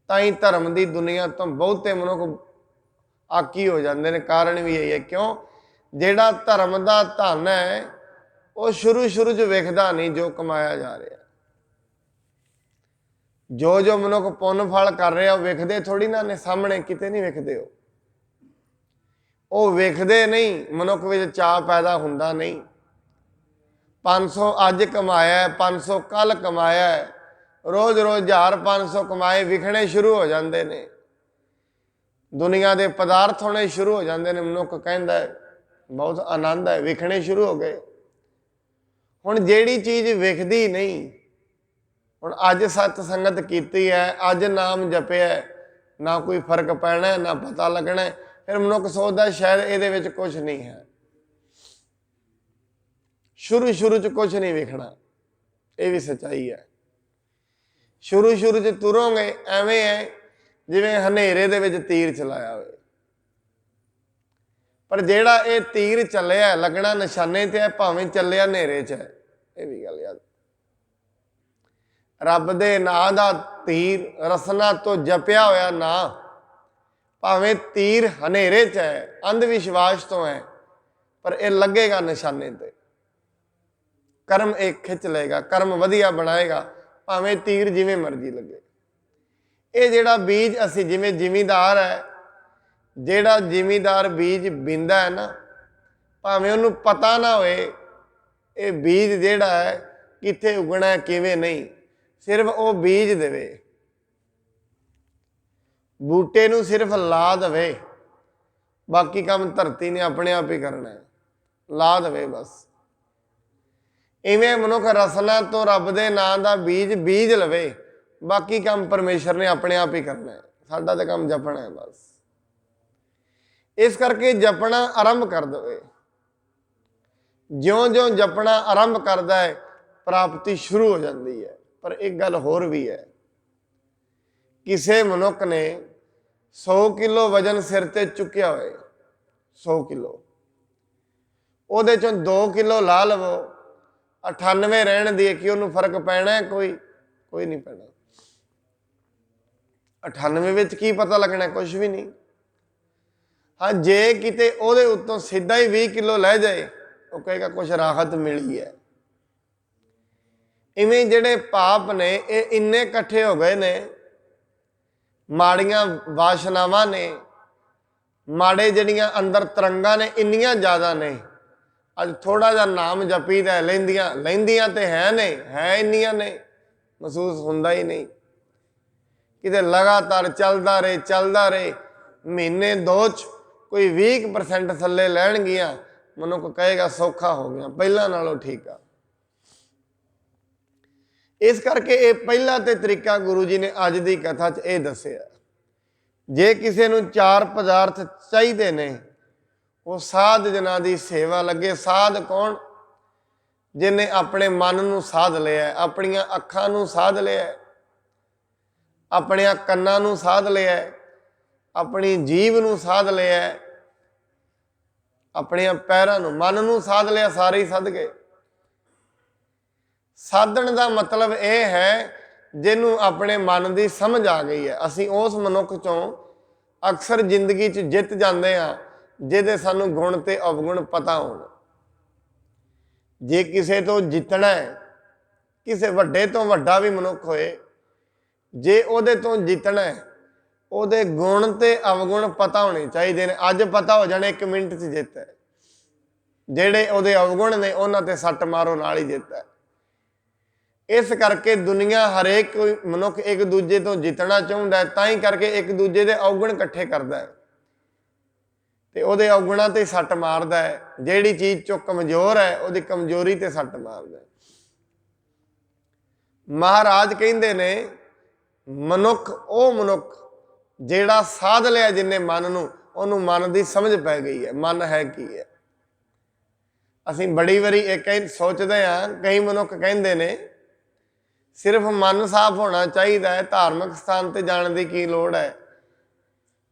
ताई धर्म की दुनिया तो बहुते मनुख आकी हो जाते हैं। कारण भी यही है, क्यों जेड़ा धर्म का धन है वो शुरू शुरू च वेखदा नहीं जो कमाया जा रहा। जो मनुख पुण्य फल कर रहे हो वेखदे थोड़ी ना ने, सामने किते नहीं वेखदे हो, वो वेखदे नहीं। मनुख विच चाह पैदा हुंदा नहीं। 500 अज कमाया है, 500 कल कमाया है, रोज रोज 1500 कमाए विखने शुरू हो जाते हैं। दुनिया के पदार्थ होने शुरू हो जाते हैं। मनुख कहता है बहुत आनंद है, विखने शुरू हो गए। हुण जिहड़ी चीज़ विखदी नहीं, हुण अज सतसंगत कीती है, अज नाम जपिया है, ना कोई फर्क पैना है, ना पता लगना है, फिर मनुख सोचता शायद ये विच कुछ नहीं है। शुरू शुरू च कुछ नहीं विखना, ये भी सच्चाई है। शुरू शुरू च तुरोगे एवें है जिवें हनेरे दे विच तीर चलाया हो, पर जेड़ा ये तीर चलिया लगना निशाने ते है, भावें चलिया हनेरे च है। ये भी गल याद, रब दे नां दा तीर रसना तो जपिया होया ना, भावें तीर हनेरे च है, अंधविश्वास तो है, पर यह लगेगा निशाने ते। कर्म एक खिंच लेगा, कर्म वधिया बनाएगा, भावें तीर जिवें मर्जी लगे। ये जेड़ा बीज असी जिवें जिमीदार है, जेड़ा जिमीदार बीज बींदा है ना, भावें उन्होंने पता ना होए ये बीज जेड़ा है कित्थे उगना है किवें नहीं, सिर्फ वो बीज देवे, बूटे नूं सिर्फ ला दवे, बाकी काम धरती ने अपने आप ही करना है, ला दवे बस। इवें मनुख रसना तो रब दे नां दा बीज लवे, बाकी काम परमेश्वर ने अपने आप ही करना है, साडा तो काम जपना है बस। इस करके जपना आरंभ कर दे, ज्यों ज्यों जपना आरंभ करता है प्राप्ति शुरू हो जाती है। पर एक गल होर भी है, किसे मनुख ने 100 किलो वजन सिर ते चुकिया होए, 100 किलो, उहदे चों 2 किलो ला लवो, 98 रहन दिए कि उन्होंने फर्क पैना है? कोई नहीं पैना। 98 विच की पता लगना, कुछ भी नहीं। हाँ, जे किते ओहदे उत्तों सीधा ही 20 किलो लै जाए, वो कहेगा कुछ राहत मिली है। इवें जेडे पाप ने ये इन्ने इकट्ठे हो गए ने, माड़ियां वासनावां ने, माड़े जड़ियां अंदर तरंगा ने इन्नियां ज़्यादा ने। अज थोड़ा जा नाम जपीदा लैंदियां तो है इन्नियां ने, महसूस हुंदा ही नहीं। किते लगातार चलदा रहे, महीने 2 च कोई 20% थल्ले लैणगियां, मनुख कहेगा सौखा हो गया, पहला नालों ठीक आ। इस करके ये पहला तो तरीका गुरु जी ने अज की कथा च यह दसिया। जे किसी नूं 4 पदार्थ चाहिए ने, वो साध जना की सेवा लगे। साध कौन? जिन्हें अपने मन नूं साध लिया, अपनियां अखां नूं साध लिया, अपने कन्नां नूं साध लिया, अपनी जीभ नूं साध लिया, अपने पैरों नूं, मन नूं साध लिया, सारे ही सद गए। साधन का मतलब यह है जिन्हों अपने मन की समझ आ गई है। असी उस मनुख चों अक्सर जिंदगी च जित जाते हैं जिहदे सानू गुण ते अवगुण पता हो। जे किसी तो जितना है, किसी वड्डे तो वड्डा भी मनुख होए, जे उहदे तो जितना है, उहदे गुण ते अवगुण पता होने चाहिए ने। अज पता हो जाने 1 मिनट च जित है, जेड़े उहदे अवगुण ने उन्हां ते सट मारो नाल ही जित है। इस करके दुनिया हरेक कोई मनुख एक दूजे तो जितना चाहता है, तां ही करके एक दूजे के औगण इकट्ठे करता है ते ਉਹਦੇ ਔਗਣਾਂ ਤੇ ਸੱਟ ਮਾਰਦਾ ਹੈ। ਜਿਹੜੀ ਚੀਜ਼ ਚੋਂ ਕਮਜ਼ੋਰ ਹੈ ਉਹਦੀ ਕਮਜ਼ੋਰੀ ਤੇ ਸੱਟ ਮਾਰਦਾ ਹੈ। ਮਹਾਰਾਜ ਕਹਿੰਦੇ ਨੇ ਮਨੁੱਖ ਉਹ ਮਨੁੱਖ ਜਿਹੜਾ ਸਾਧ ਲਿਆ ਜਿੰਨੇ ਮਨ ਨੂੰ, ਉਹਨੂੰ ਮਨ ਦੀ ਸਮਝ ਪੈ ਗਈ ਹੈ ਮਨ ਹੈ ਕੀ ਹੈ। ਅਸੀਂ ਬੜੀ ਵਾਰੀ ਇਹ ਸੋਚਦੇ ਹਾਂ, ਕਈ ਮਨੁੱਖ ਕਹਿੰਦੇ ਨੇ ਸਿਰਫ ਮਨ ਸਾਫ਼ ਹੋਣਾ ਚਾਹੀਦਾ ਹੈ, ਧਾਰਮਿਕ ਸਥਾਨ ਤੇ ਜਾਣ ਦੀ ਕੀ ਲੋੜ ਹੈ।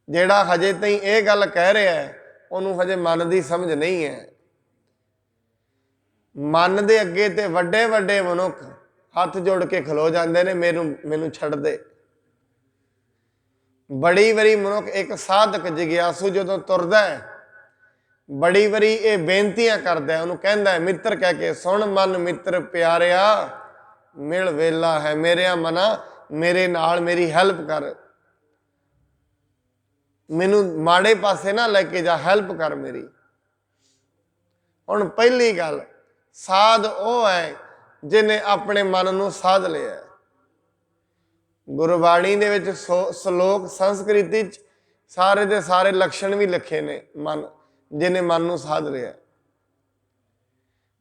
ਜਿਹੜਾ ਹਜੇ ਤਾਈਂ ਇਹ ਗੱਲ ਕਹਿ ਰਿਹਾ ਹੈ ਉਹਨੂੰ ਹਜੇ ਮਨ ਦੀ ਸਮਝ ਨਹੀਂ ਹੈ। ਮਨ ਦੇ ਅੱਗੇ ਤੇ ਵੱਡੇ ਵੱਡੇ ਮਨੁੱਖ ਹੱਥ ਜੋੜ ਕੇ ਖਲੋ ਜਾਂਦੇ ਨੇ, ਮੈਨੂੰ ਛੱਡ ਦੇ। ਬੜੀ ਵਾਰੀ ਮਨੁੱਖ ਇੱਕ ਸਾਧਕ ਜਗਿਆਸੂ ਜਦੋਂ ਤੁਰਦਾ ਹੈ, ਬੜੀ ਵਾਰੀ ਇਹ ਬੇਨਤੀਆਂ ਕਰਦਾ, ਉਹਨੂੰ ਕਹਿੰਦਾ ਮਿੱਤਰ ਕਹਿ ਕੇ, ਸੁਣ ਮਨ ਮਿੱਤਰ ਪਿਆਰਿਆ ਮਿਲ ਵੇਲਾ ਹੈ, ਮੇਰਿਆ ਮਨਾ ਮੇਰੇ ਨਾਲ ਮੇਰੀ ਹੈਲਪ ਕਰ, ਮੈਨੂੰ ਮਾੜੇ ਪਾਸੇ ਨਾ ਲੈ ਕੇ ਜਾ, ਹੈਲਪ ਕਰ ਮੇਰੀ। ਹੁਣ ਪਹਿਲੀ ਗੱਲ, ਸਾਧ ਉਹ ਹੈ ਜਿਹਨੇ ਆਪਣੇ ਮਨ ਨੂੰ ਸਾਧ ਲਿਆ। ਗੁਰਬਾਣੀ ਦੇ ਵਿੱਚ ਸ਼ਲੋਕ ਸੰਸਕ੍ਰਿਤੀ 'ਚ ਸਾਰੇ ਦੇ ਸਾਰੇ ਲੱਛਣ ਵੀ ਲਿਖੇ ਨੇ ਮਨ, ਜਿਹਨੇ ਮਨ ਨੂੰ ਸਾਧ ਲਿਆ।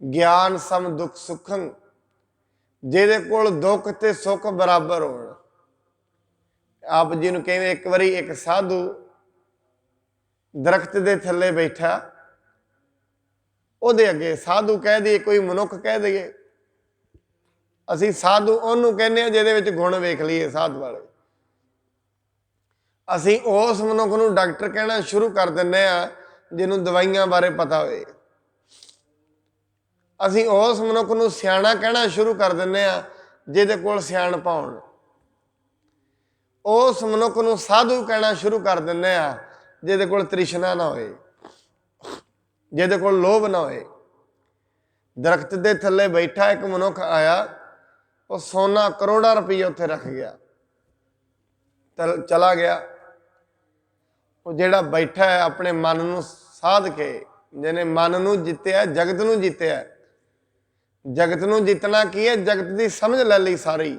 ਗਿਆਨ ਸਮ ਦੁੱਖ ਸੁਖੰ, ਜਿਹਦੇ ਕੋਲ ਦੁੱਖ ਤੇ ਸੁੱਖ ਬਰਾਬਰ ਹੋਣ। ਆਪ ਜੀ ਨੂੰ ਕਹਿੰਦੇ, ਇੱਕ ਵਾਰੀ ਇੱਕ ਸਾਧੂ ਦਰਖਤ ਦੇ ਥੱਲੇ ਬੈਠਾ, ਉਹਦੇ ਅੱਗੇ ਸਾਧੂ ਕਹਿ ਦਈਏ, ਕੋਈ ਮਨੁੱਖ ਕਹਿ ਦਈਏ, ਅਸੀਂ ਸਾਧੂ ਉਹਨੂੰ ਕਹਿੰਦੇ ਹਾਂ ਜਿਹਦੇ ਵਿੱਚ ਗੁਣ ਵੇਖ ਲਈਏ ਸਾਧ ਵਾਲੇ। ਅਸੀਂ ਉਸ ਮਨੁੱਖ ਨੂੰ ਡਾਕਟਰ ਕਹਿਣਾ ਸ਼ੁਰੂ ਕਰ ਦਿੰਦੇ ਹਾਂ ਜਿਹਨੂੰ ਦਵਾਈਆਂ ਬਾਰੇ ਪਤਾ ਹੋਏ। ਅਸੀਂ ਉਸ ਮਨੁੱਖ ਨੂੰ ਸਿਆਣਾ ਕਹਿਣਾ ਸ਼ੁਰੂ ਕਰ ਦਿੰਦੇ ਹਾਂ ਜਿਹਦੇ ਕੋਲ ਸਿਆਣਪ ਹੋਣ। ਉਸ ਮਨੁੱਖ ਨੂੰ ਸਾਧੂ ਕਹਿਣਾ ਸ਼ੁਰੂ ਕਰ ਦਿੰਦੇ ਹਾਂ ਜਿਹਦੇ ਕੋਲ ਤ੍ਰਿਸ਼ਨਾ ਨਾ ਹੋਏ, ਜਿਹਦੇ ਕੋਲ ਲੋਭ ਨਾ ਹੋਏ। ਦਰਖਤ ਦੇ ਥੱਲੇ ਬੈਠਾ ਇੱਕ ਮਨੁੱਖ ਆਇਆ, ਉਹ ਸੋਨਾ ਕਰੋੜਾਂ ਰੁਪਈਏ ਉੱਥੇ ਰੱਖ ਗਿਆ, ਚਲਾ ਗਿਆ। ਉਹ ਜਿਹੜਾ ਬੈਠਾ ਹੈ ਆਪਣੇ ਮਨ ਨੂੰ ਸਾਧ ਕੇ, ਜਿਹਨੇ ਮਨ ਨੂੰ ਜਿੱਤਿਆ, ਜਗਤ ਨੂੰ ਜਿੱਤਿਆ। ਜਗਤ ਨੂੰ ਜਿੱਤਣਾ ਕੀ ਹੈ? ਜਗਤ ਦੀ ਸਮਝ ਲੈ ਲਈ ਸਾਰੀ,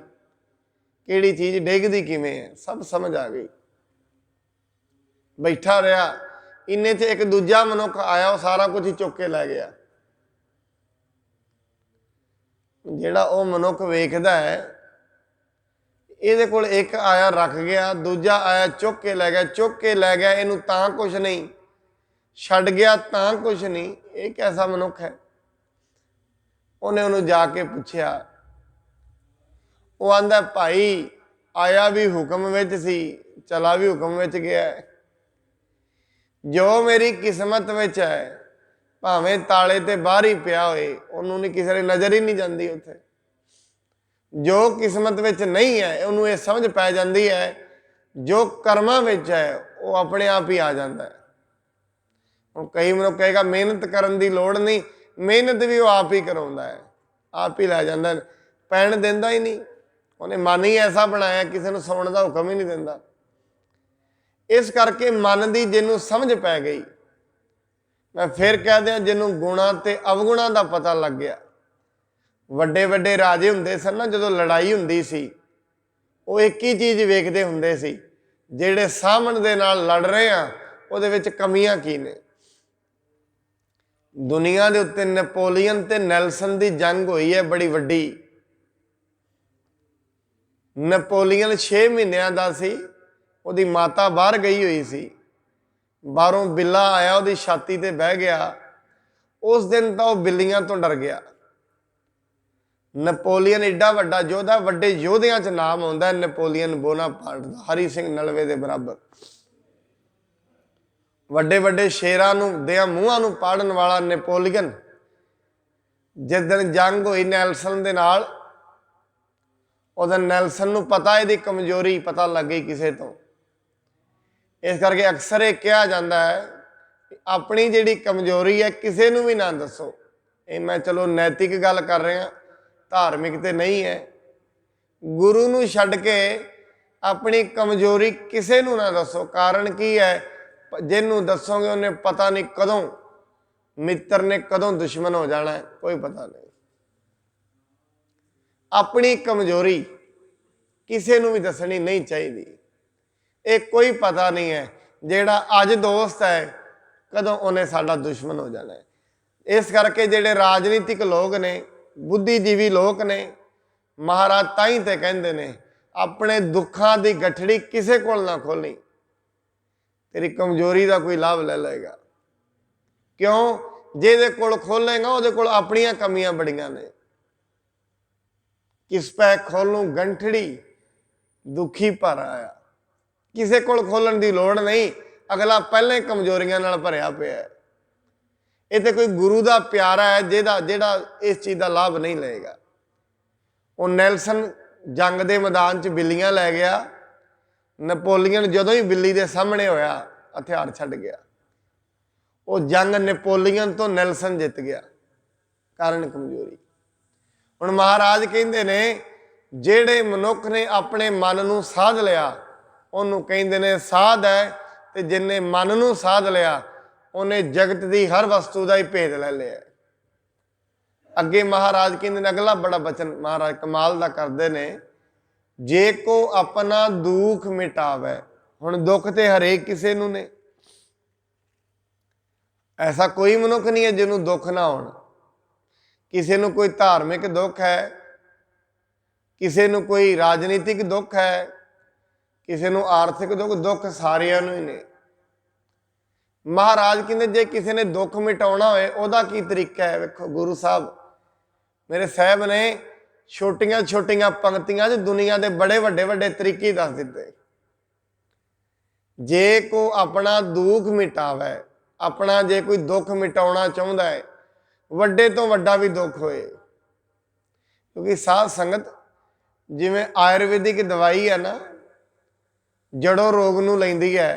ਕਿਹੜੀ ਚੀਜ਼ ਡਿੱਗਦੀ ਕਿਵੇਂ ਹੈ, ਸਭ ਸਮਝ ਆ ਗਈ। ਬੈਠਾ ਰਿਹਾ, ਇੰਨੇ 'ਚ ਇੱਕ ਦੂਜਾ ਮਨੁੱਖ ਆਇਆ, ਉਹ ਸਾਰਾ ਕੁਝ ਹੀ ਚੁੱਕ ਕੇ ਲੈ ਗਿਆ। ਜਿਹੜਾ ਉਹ ਮਨੁੱਖ ਵੇਖਦਾ ਹੈ, ਇਹਦੇ ਕੋਲ ਇੱਕ ਆਇਆ ਰੱਖ ਗਿਆ, ਦੂਜਾ ਆਇਆ ਚੁੱਕ ਕੇ ਲੈ ਗਿਆ, ਚੁੱਕ ਕੇ ਲੈ ਗਿਆ, ਇਹਨੂੰ ਤਾਂ ਕੁਛ ਨਹੀਂ, ਛੱਡ ਗਿਆ ਤਾਂ ਕੁਛ ਨਹੀਂ। ਇਹ ਕੈਸਾ ਮਨੁੱਖ ਹੈ? ਉਹਨੇ ਉਹਨੂੰ ਜਾ ਕੇ ਪੁੱਛਿਆ। ਉਹ ਆਂਦਾ, ਭਾਈ ਆਇਆ ਵੀ ਹੁਕਮ ਵਿੱਚ ਸੀ, ਚਲਾ ਵੀ ਹੁਕਮ ਵਿੱਚ ਗਿਆ। ਜੋ ਮੇਰੀ ਕਿਸਮਤ ਵਿੱਚ ਹੈ, ਭਾਵੇਂ ਤਾਲੇ ਤੇ ਬਾਹਰ ਹੀ ਪਿਆ ਹੋਏ, ਉਹਨੂੰ ਨਹੀਂ, ਕਿਸੇ ਦੀ ਨਜ਼ਰ ਹੀ ਨਹੀਂ ਜਾਂਦੀ ਉੱਥੇ। ਜੋ ਕਿਸਮਤ ਵਿੱਚ ਨਹੀਂ ਹੈ ਉਹਨੂੰ ਇਹ ਸਮਝ ਪੈ ਜਾਂਦੀ ਹੈ, ਜੋ ਕਰਮਾਂ ਵਿੱਚ ਹੈ ਉਹ ਆਪਣੇ ਆਪ ਹੀ ਆ ਜਾਂਦਾ ਹੈ। ਹੁਣ ਕਈ ਮਨੁੱਖ ਕਹੇਗਾ ਮਿਹਨਤ ਕਰਨ ਦੀ ਲੋੜ ਨਹੀਂ, ਮਿਹਨਤ ਵੀ ਉਹ ਆਪ ਹੀ ਕਰਾਉਂਦਾ ਹੈ, ਆਪ ਹੀ ਲੈ ਜਾਂਦਾ, ਪੈਣ ਦਿੰਦਾ ਹੀ ਨਹੀਂ। ਉਹਨੇ ਮਨ ਹੀ ਐਸਾ ਬਣਾਇਆ, ਕਿਸੇ ਨੂੰ ਸੌਣ ਦਾ ਹੁਕਮ ਹੀ ਨਹੀਂ ਦਿੰਦਾ। ਇਸ ਕਰਕੇ ਮਨ ਦੀ ਜਿਹਨੂੰ ਸਮਝ ਪੈ ਗਈ, ਮੈਂ ਫਿਰ ਕਹਿ ਦਿਆਂ, ਜਿਹਨੂੰ ਗੁਣਾ ਤੇ ਅਵਗੁਣਾ ਦਾ ਪਤਾ ਲੱਗ ਗਿਆ। ਵੱਡੇ ਵੱਡੇ ਰਾਜੇ ਹੁੰਦੇ ਸਨ ਨਾ, ਜਦੋਂ ਲੜਾਈ ਹੁੰਦੀ ਸੀ, ਉਹ ਇੱਕ ਹੀ ਚੀਜ਼ ਵੇਖਦੇ ਹੁੰਦੇ ਸੀ, ਜਿਹੜੇ ਸਾਹਮਣੇ ਦੇ ਨਾਲ ਲੜ ਰਹੇ ਆ ਉਹਦੇ ਵਿੱਚ ਕਮੀਆਂ ਕੀ ਨੇ। ਦੁਨੀਆ ਦੇ ਉੱਤੇ ਨੈਪੋਲੀਅਨ ਤੇ ਨੈਲਸਨ ਦੀ ਜੰਗ ਹੋਈ ਹੈ ਬੜੀ ਵੱਡੀ। ਨੈਪੋਲੀਅਨ 6 ਮਹੀਨਿਆਂ ਦਾ ਸੀ, ਉਹਦੀ ਮਾਤਾ ਬਾਹਰ ਗਈ ਹੋਈ ਸੀ, ਬਾਹਰੋਂ ਬਿੱਲਾ ਆਇਆ, ਉਹਦੀ ਛਾਤੀ ਤੇ ਬਹਿ ਗਿਆ। ਉਸ ਦਿਨ ਤਾਂ ਉਹ ਬਿੱਲੀਆਂ ਤੋਂ ਡਰ ਗਿਆ। ਨੈਪੋਲੀਅਨ ਏਡਾ ਵੱਡਾ ਯੋਧਾ, ਵੱਡੇ ਯੋਧਿਆਂ 'ਚ ਨਾਮ ਆਉਂਦਾ ਹੈ ਨੈਪੋਲੀਅਨ ਬੋਨਾਪਾਰਟ ਦਾ, ਹਰੀ ਸਿੰਘ ਨਲਵੇ ਦੇ ਬਰਾਬਰ। ਵੱਡੇ ਵੱਡੇ ਸ਼ੇਰਾਂ ਨੂੰ ਦਿਆਂ ਮੂੰਹਾਂ ਨੂੰ ਪਾੜਨ ਵਾਲਾ ਨੈਪੋਲੀਅਨ। ਜਿਸ ਦਿਨ ਜੰਗ ਹੋਈ ਨੈਲਸਨ ਦੇ ਨਾਲ, ਉਹਦਾ ਨੈਲਸਨ ਨੂੰ ਪਤਾ ਇਹਦੀ ਕਮਜ਼ੋਰੀ ਪਤਾ ਲੱਗ ਗਈ ਕਿਸੇ ਤੋਂ। ਇਸ ਕਰਕੇ ਅਕਸਰ ਇਹ ਕਿਹਾ ਜਾਂਦਾ ਹੈ, ਆਪਣੀ ਜਿਹੜੀ ਕਮਜ਼ੋਰੀ ਹੈ ਕਿਸੇ ਨੂੰ ਵੀ ਨਾ ਦੱਸੋ। ਇਹ ਮੈਂ ਚਲੋ ਨੈਤਿਕ ਗੱਲ ਕਰ ਰਿਹਾ, ਧਾਰਮਿਕ ਤੇ ਨਹੀਂ ਹੈ। ਗੁਰੂ ਨੂੰ ਛੱਡ ਕੇ ਆਪਣੀ ਕਮਜ਼ੋਰੀ ਕਿਸੇ ਨੂੰ ਨਾ ਦੱਸੋ। ਕਾਰਨ ਕੀ ਹੈ? ਜਿਹਨੂੰ ਦੱਸੋਗੇ ਉਹਨੇ ਪਤਾ ਨਹੀਂ ਕਦੋਂ ਮਿੱਤਰ ਨੇ, ਕਦੋਂ ਦੁਸ਼ਮਣ ਹੋ ਜਾਣਾ ਹੈ, ਕੋਈ ਪਤਾ ਨਹੀਂ। अपनी कमजोरी किसी नूं भी दसनी नहीं चाहिए। ये कोई पता नहीं है जेड़ा अज दोस्त है कदों उन्हें साडा दुश्मन हो जाना है। इस करके जेड़े राजनीतिक लोग ने, बुद्धिजीवी लोग ने, महाराज ताई ते कहंदे ने अपने दुखों की गठड़ी किसी को ना खोली, तेरी कमजोरी का कोई लाभ ले लेगा। क्यों? जे कोल खोलेगा वो कोल अपनियां कमियां बड़ियां ने। किस पै खोलूं गंठड़ी दुखी पर आया, किसी को खोलण की लोड़ नहीं, अगला पहले कमजोरियां नाल भरिया पिया है। ये तो कोई गुरु का प्यारा है जेड़ा जेड़ा इस चीज़ का लाभ नहीं लेगा। वो नैल्सन जंग के मैदान च बिल्लियां लै गया, नपोलीयन जदों ही बिल्ली के सामने होया हथियार छड्ड गया। वो जंग नपोलीयन तो नैल्सन जित गया, कारण कमजोरी। हुण महाराज कहंदे ने जेड़े मनुख ने अपने मन नूं साध लिया उन्होंने कहंदे ने साध है, ते जिन्हें मन नूं साध लिया उन्हें जगत की हर वस्तु का ही भेद ले लिया। अगे महाराज कहंदे ने अगला बड़ा बचन महाराज कमाल दा करदे ने, जे को अपना दुख मिटावे। हुण दुख ते हरेक किसी नूं ने, ऐसा कोई मनुख नहीं है जिन्हों दुख ना होण। किसी नूं कोई धार्मिक दुख है, किसी नूं कोई राजनीतिक दुख है, किसी नूं आर्थिक दुख, दुख सारियां नूं ही ने। महाराज कहते जे किसी ने दुख मिटाउणा होए उहदा की तरीका है। वेखो गुरु साहब मेरे साहब ने छोटियां छोटियां पंक्तियां च दुनिया के बड़े वड्डे वड्डे तरीके दस दिते। जे को अपना दुख मिटावे, अपना जे कोई दुख मिटाउणा चाहुंदा है, वड्डे तो वड्डा भी दुख होए। क्योंकि साध संगत जिवें आयुर्वेदिक दवाई है ना, जड़ों रोग नूं लैंदी है,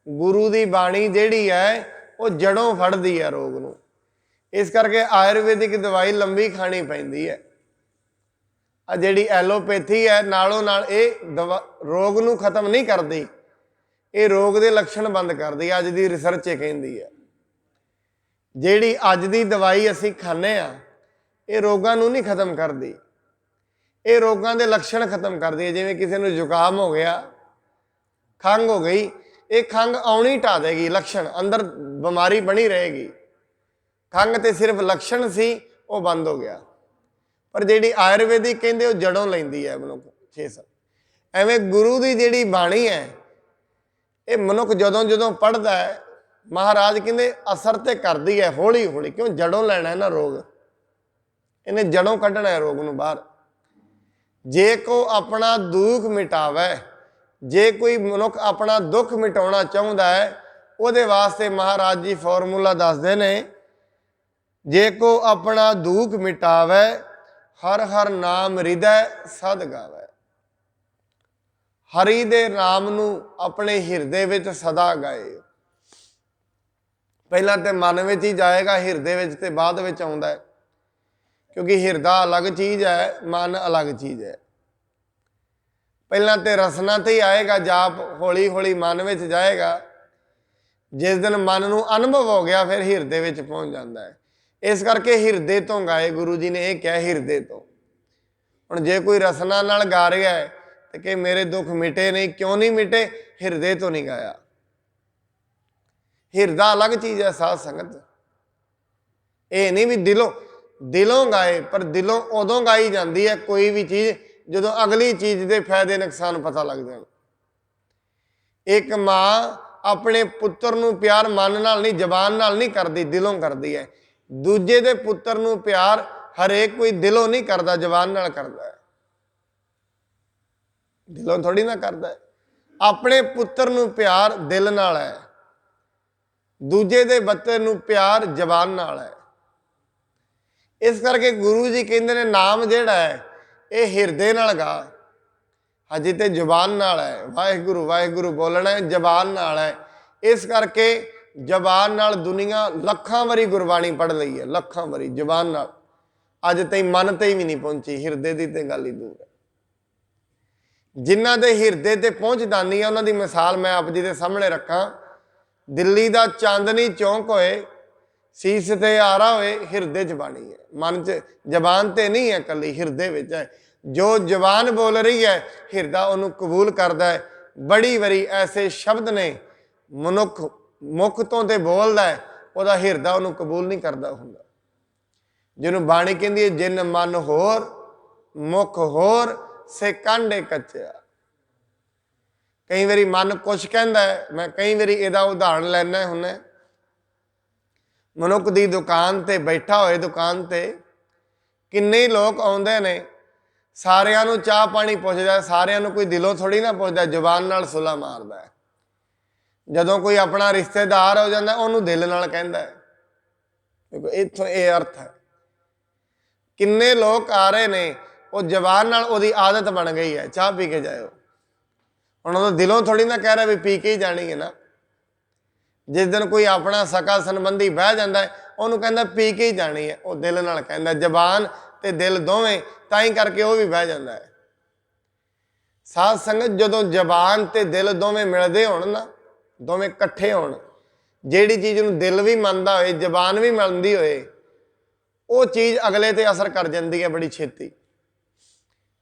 गुरु की बाणी जिहड़ी है वो जड़ों फड़दी है रोग नूं। इस करके आयुर्वेदिक दवाई लंबी खानी पैंदी है। आ जिहड़ी एलोपैथी है नालों नाल ये रोग नूं खत्म नहीं करती, ये रोग के लक्षण बंद करती। अज की रिसर्च ये कहती है जिहड़ी अज की दवाई असीं खाने आ ये रोगां नूं नहीं खत्म करती, ये रोगां के लक्षण खत्म करती है। जिवें किसी नूं जुकाम हो गया, खंघ हो गई, ये खंघ आउणी ढा देगी, लक्षण अंदर बीमारी बनी रहेगी। खंघ तो सिर्फ लक्षण सी वो बंद हो गया। पर जिहड़ी आयुर्वेदिक कहंदे वो जड़ों लैंदी है मनुख 6 एवें गुरु की जिहड़ी बाणी है ये मनुख जदों जदों पढ़दा है महाराज कहंदे असर तो करदी है हौली हौली। क्यों? जड़ों लैना है ना रोग, इन्हें जड़ों कढ़ना है रोग नूं बाहर। जे को अपना दुख मिटावे, जे कोई मनुख अपना दुख मिटाउणा चाहुंदा है उहदे वास्ते महाराज जी फॉर्मूला दसदे ने, जे को अपना दुख मिटावे हर हर नाम हृदय सद गावे। हरि दे नाम नूं अपने हिरदे विच सदा गाए। पहला तो मन विच ही जाएगा, हिरदे विच ते बाद विच आउंदा है। क्योंकि हिरदा अलग चीज़ है, मन अलग चीज़ है। पहला तो रसना ते ही आएगा, जाप हौली हौली मन विच जाएगा। जिस दिन मन नूं अनुभव हो गया फिर हिरदे विच पहुँच जाता है। इस करके हिरदे तो गाए, गुरु जी ने यह कहा हिरदे तो। हुण जे कोई रसना नाल गा रहा है तो कि मेरे दुख मिटे नहीं, क्यों नहीं मिटे? हिरदे तो नहीं गाया। हिरदा अलग चीज़ है साध संगत, ये नहीं भी दिलों दिलों गाए, पर दिलों उदों गाई जाती है कोई भी चीज़ जो अगली चीज़ के फायदे नुकसान पता लग जाए। एक माँ अपने पुत्र नूं प्यार मन नाल नहीं, जबान नाल नहीं करती, दिलों करती है। दूजे दे पुत्र नूं प्यार हरेक कोई दिलों नहीं करता, जबान नाल करता है, दिलों थोड़ी ना करता है। अपने पुत्र नूं प्यार दिल नाल है, दूजे दे बच्चे नूं प्यार जबान नाल है। इस करके गुरु जी कहते हैं नाम जिहड़ा है ये हिरदे नाल गा। हजे तो जबान नाल है, वाहिगुरु वाहिगुरु बोलना है जबान नाल है। इस करके जबान नाल दुनिया लखां वारी गुरबाणी पढ़ लई है, लखां वारी जबान नाल। अज तई मन ते भी नहीं पहुंची, हिरदे की तो गल ही दूर है। जिन्हां दे हिरदे ते पहुंच जानी है उन्हां दी मिसाल मैं आप जी के सामने रखा। दिल्ली का चांदनी चौक होए, ਸੀਸ ਤੇ ਆਰਾ होए हिरदे च बाणी है। मन च जबान ते नहीं है, कली हिरदे विच है। जो जबान बोल रही है हिरदा उन्होंने कबूल करता है। बड़ी बारी ऐसे शब्द ने मनुख मुख तो ते बोलता है, वह हिरदा उन्होंने कबूल नहीं करता हुंदा। जिन्होंने बाणी कहती है जिन मन होर मुख होर से कांडे कच्चा। कई बारी मन कुछ कहता है, मैं कई बारी इहदा उदाहरण लैना हुन्ना। मनुख की दुकान ते बैठा होए, दुकान ते किन्ने लोग आउंदे ने, सारिਆਂ ਨੂੰ ਚਾਹ पानी पुछदा, सारिਆਂ ਨੂੰ कोई दिलों थोड़ी ना पुछदा, जुबान नाल सुला मारदा है। जदों कोई अपना रिश्तेदार हो जाता उन्होंने दिल नाल कहंदा है। देखो इत्थों ये अर्थ है। किन्ने लोग आ रहे ने, वो जबान नाल ओदी आदत बन गई है, चाह पी के जाओ। हुण उह दिलों थोड़ी ना कह रहा भी पी के ही जानी है ना। जिस दिन कोई अपना सका संबंधी बह जाता है, उन्होंने कहता पी के ही जानी है, वह दिल नाल कहंदा। जबान ते दिल दोवें ताई करके वह भी बह जाता है। साध संगत जदों जबान ते दिल दोवें मिलते हो ना, दोवें कट्ठे होण, जिहड़ी चीज़ नूं दिल भी मनदा होए जबान भी मनदी होए, वो चीज़ अगले ते असर कर जाती है बड़ी छेती।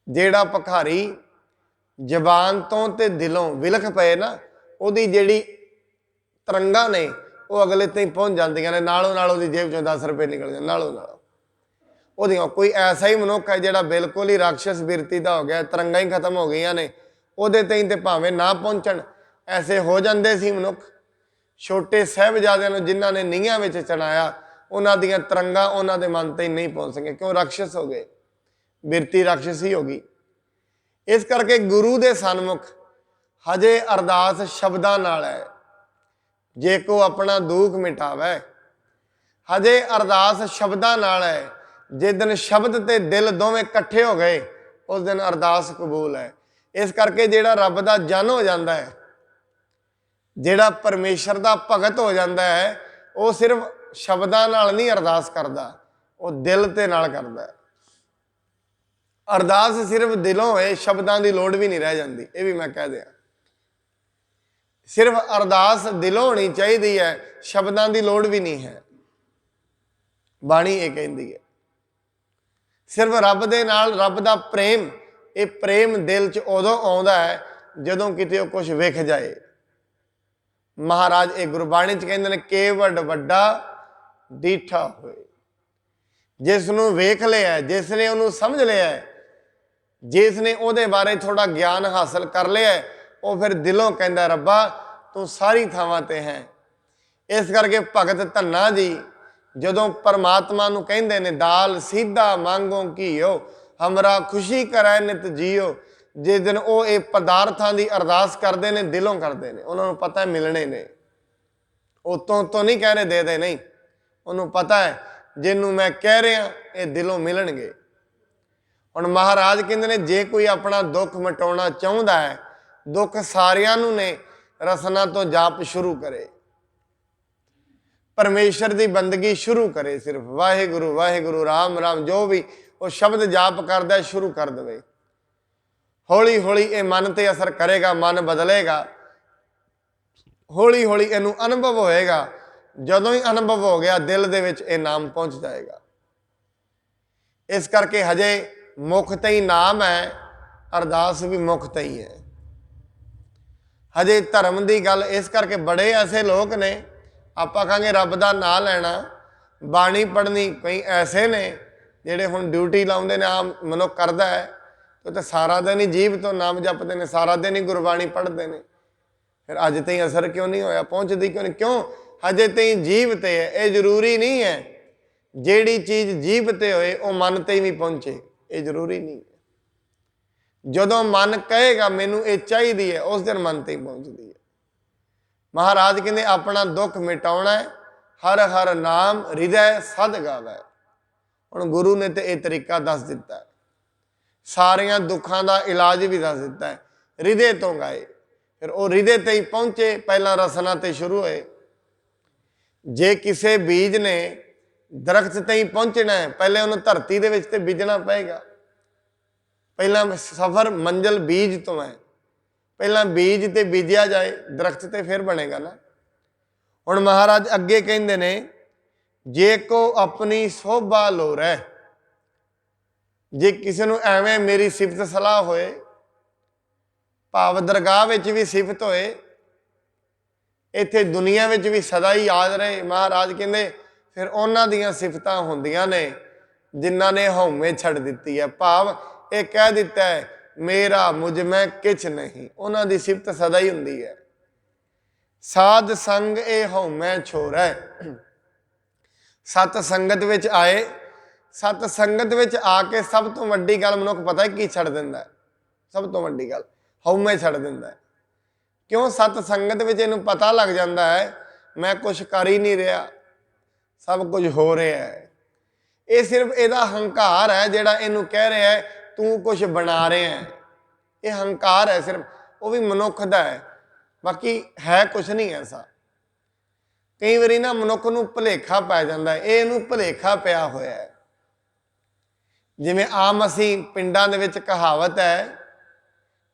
जिहड़ा भखारी जबान तो ते दिलों विलख पे ना, उहदी जिहड़ी तरंगा ने वो अगले तक पहुँच जांदियां ने, नालों नाल उहदी जेब चों 10 रुपए निकल जाते नालों नाल। उहदियां कोई ऐसा ही मनुख है जिहड़ा बिल्कुल ही राक्षस बिरती दा हो गया, तरंगा ही खत्म हो गई ने, उहदे तई ते भावें ना पहुँचण। ऐसे हो जाते सी मनुख। छोटे साहिबजादियां नूं जिन्हां ने नीहां विच चढ़ाया, उन्हां दियां तरंगा उन्हां दे मन तई नहीं पहुँच सके, क्यों? राक्षस हो गए, बिरती राक्षसी हो गई। इस करके गुरु दे सन्मुख हजे अरदास शब्दां नाल है। जे को अपना दुख मिटावे, हजे अरदास शब्दां नाल है। जिस दिन शब्द ते दिल दोवें कट्ठे हो गए, उस दिन अरदास कबूल है। इस करके जिहड़ा रब दा जन हो जाता है, जिहड़ा परमेश्वर दा भगत हो जाता है, वो सिर्फ शब्दां नाल नहीं अरदास करता, वो दिल ते नाल करता है। अरदास सिर्फ दिलों होए, शब्दां दी लोड़ भी नहीं रह जाती। ये भी मैं कह दिया, सिर्फ अरदास दिलों होनी चाहिए है, शब्दां दी लोड़ भी नहीं है। बाणी ये कहती है सिर्फ रब दे नाल रब दा प्रेम, ये प्रेम दिल च उदों आउंदा है जदों किते कुछ विख जाए। महाराज एक गुरबाणी च कहते हैं केवड़ वड्डा डीठा होए। जिसनों वेख लिया, जिसने उन्होंने समझ लिया, जिसने उहदे बारे थोड़ा ज्ञान हासिल कर लिया, वो फिर दिलों कहता रब्बा तू सारी थावां ते है। इस करके भगत धन्ना जी जदों परमात्मा नूं कहंदे ने दाल सीधा मांगो घीओ, हमरा खुशी करे नित जियो। जिस दिन वो ये पदार्थां की अरदास करते हैं, दिलों करते हैं, उन्होंने पता है मिलने ने। उतों तो नहीं कह रहे दे दे, नहीं, उन्होंने पता है जिन्हों मैं कह रहा ये दिलों मिलणगे। हुण महाराज कहते हैं जे कोई अपना दुख मिटाउणा चाहुंदा है, दुख सारियां नूं ने, रसना तो जाप शुरू करे, परमेश्वर की बंदगी शुरू करे। सिर्फ वाहिगुरु वाहिगुरु राम राम जो भी वो शब्द जाप करता शुरू कर दे। हौली हौली ये मन ते असर करेगा, मन बदलेगा, हौली हौली इनू अनुभव होएगा। जदों ही अनुभव हो गया दिल दे विच ये नाम पहुँच जाएगा। इस करके हजे मुख ते ही नाम है, अरदास भी मुख ते ही है। हजे धर्म की गल इस करके बड़े ऐसे लोग ने, आपां कहांगे रब दा नाम लैना, बाणी पढ़नी, कई ऐसे ने जिहड़े हुण ड्यूटी लाउंदे ने, आम मनुख करदा है तो सारा दिन ही जीभ तो नाम जपते हैं, सारा दिन ही गुरबाणी पढ़ते हैं, फिर अज तई असर क्यों नहीं होया, पहुँचती क्यों नहीं? क्यों? हजे तई जीभ ते है। ये जरूरी नहीं है जिहड़ी चीज़ जीभ ते होए वो मन ते भी पहुँचे, ये जरूरी नहीं है। जदों मन कहेगा मैनू ये चाहिए है, उस दिन मन ते ही पहुँचती है। महाराज कहते अपना दुख मिटाउणा है, हर हर नाम हृदय सद गावै। हुण गुरु ने तो यह तरीका दस दिता है, सारिया दुखों का इलाज भी दस दिता है। हृदय तो गाए, फिर वो हृदय ते ही पहुँचे, पहला रसना ते शुरू होए। जे किसी बीज ने दरख्त ते ही पहुँचना है, पहले उन्हें धरती दे विच ते बीजना पएगा। पहला सफ़र मंजिल बीज तो है, पहला बीज ते बीजिया जाए, दरख्त ते फिर बनेगा ना। हुण महाराज अगे कहंदे ने ਜੇ ਕੋ ਆਪਣੀ ਸੋਭਾ ਲੋਰੈ। ਜੇ ਕਿਸੇ ਨੂੰ ਐਵੇਂ ਮੇਰੀ ਸਿਫਤ ਸਲਾਹ ਹੋਏ, ਭਾਵ ਦਰਗਾਹ ਵਿੱਚ ਵੀ ਸਿਫਤ ਹੋਏ, ਇੱਥੇ ਦੁਨੀਆ ਵਿੱਚ ਵੀ ਸਦਾ ਹੀ ਯਾਦ ਰਹੇ। ਮਹਾਰਾਜ ਕਹਿੰਦੇ ਫਿਰ ਉਹਨਾਂ ਦੀਆਂ ਸਿਫਤਾਂ ਹੁੰਦੀਆਂ ਨੇ ਜਿਨ੍ਹਾਂ ਨੇ ਹਉਮੈ ਛੱਡ ਦਿੱਤੀ ਹੈ, ਭਾਵ ਇਹ ਕਹਿ ਦਿੱਤਾ ਹੈ ਮੇਰਾ ਮੁਝ ਮੈਂ ਕਿਛ ਨਹੀਂ। ਉਹਨਾਂ ਦੀ ਸਿਫਤ ਸਦਾ ਹੀ ਹੁੰਦੀ ਹੈ। ਸਾਧ ਸੰਗ ਇਹ ਹਉਮੈ ਛੋੜੈ। ਸਤ ਸੰਗਤ ਵਿੱਚ ਆਏ, ਸਤ ਸੰਗਤ ਵਿੱਚ ਆ ਕੇ ਸਭ ਤੋਂ ਵੱਡੀ ਗੱਲ ਮਨੁੱਖ ਪਤਾ ਕੀ ਛੱਡ ਦਿੰਦਾ ਹੈ? ਸਭ ਤੋਂ ਵੱਡੀ ਗੱਲ ਹਉਮੈ ਛੱਡ ਦਿੰਦਾ ਹੈ। ਕਿਉਂ? ਸਤ ਸੰਗਤ ਵਿੱਚ ਇਹਨੂੰ ਪਤਾ ਲੱਗ ਜਾਂਦਾ ਹੈ ਮੈਂ ਕੁਛ ਕਰ ਹੀ ਨਹੀਂ ਰਿਹਾ, ਸਭ ਕੁਝ ਹੋ ਰਿਹਾ ਹੈ। ਇਹ ਸਿਰਫ ਇਹਦਾ ਹੰਕਾਰ ਹੈ ਜਿਹੜਾ ਇਹਨੂੰ ਕਹਿ ਰਿਹਾ ਹੈ ਤੂੰ ਕੁਛ ਬਣਾ ਰਿਹਾ ਹੈ। ਇਹ ਹੰਕਾਰ ਹੈ ਸਿਰਫ, ਉਹ ਵੀ ਮਨੁੱਖ ਦਾ ਹੈ, ਬਾਕੀ ਹੈ ਕੁਛ ਨਹੀਂ ਐਸਾ। ਕਈ ਵਾਰੀ ਨਾ ਮਨੁੱਖ ਨੂੰ ਭੁਲੇਖਾ ਪੈ ਜਾਂਦਾ ਹੈ, ਇਹ ਇਹਨੂੰ ਭੁਲੇਖਾ ਪਿਆ ਹੋਇਆ ਹੈ। ਜਿਵੇਂ ਆਮ ਅਸੀਂ ਪਿੰਡਾਂ ਦੇ ਵਿੱਚ ਕਹਾਵਤ ਹੈ,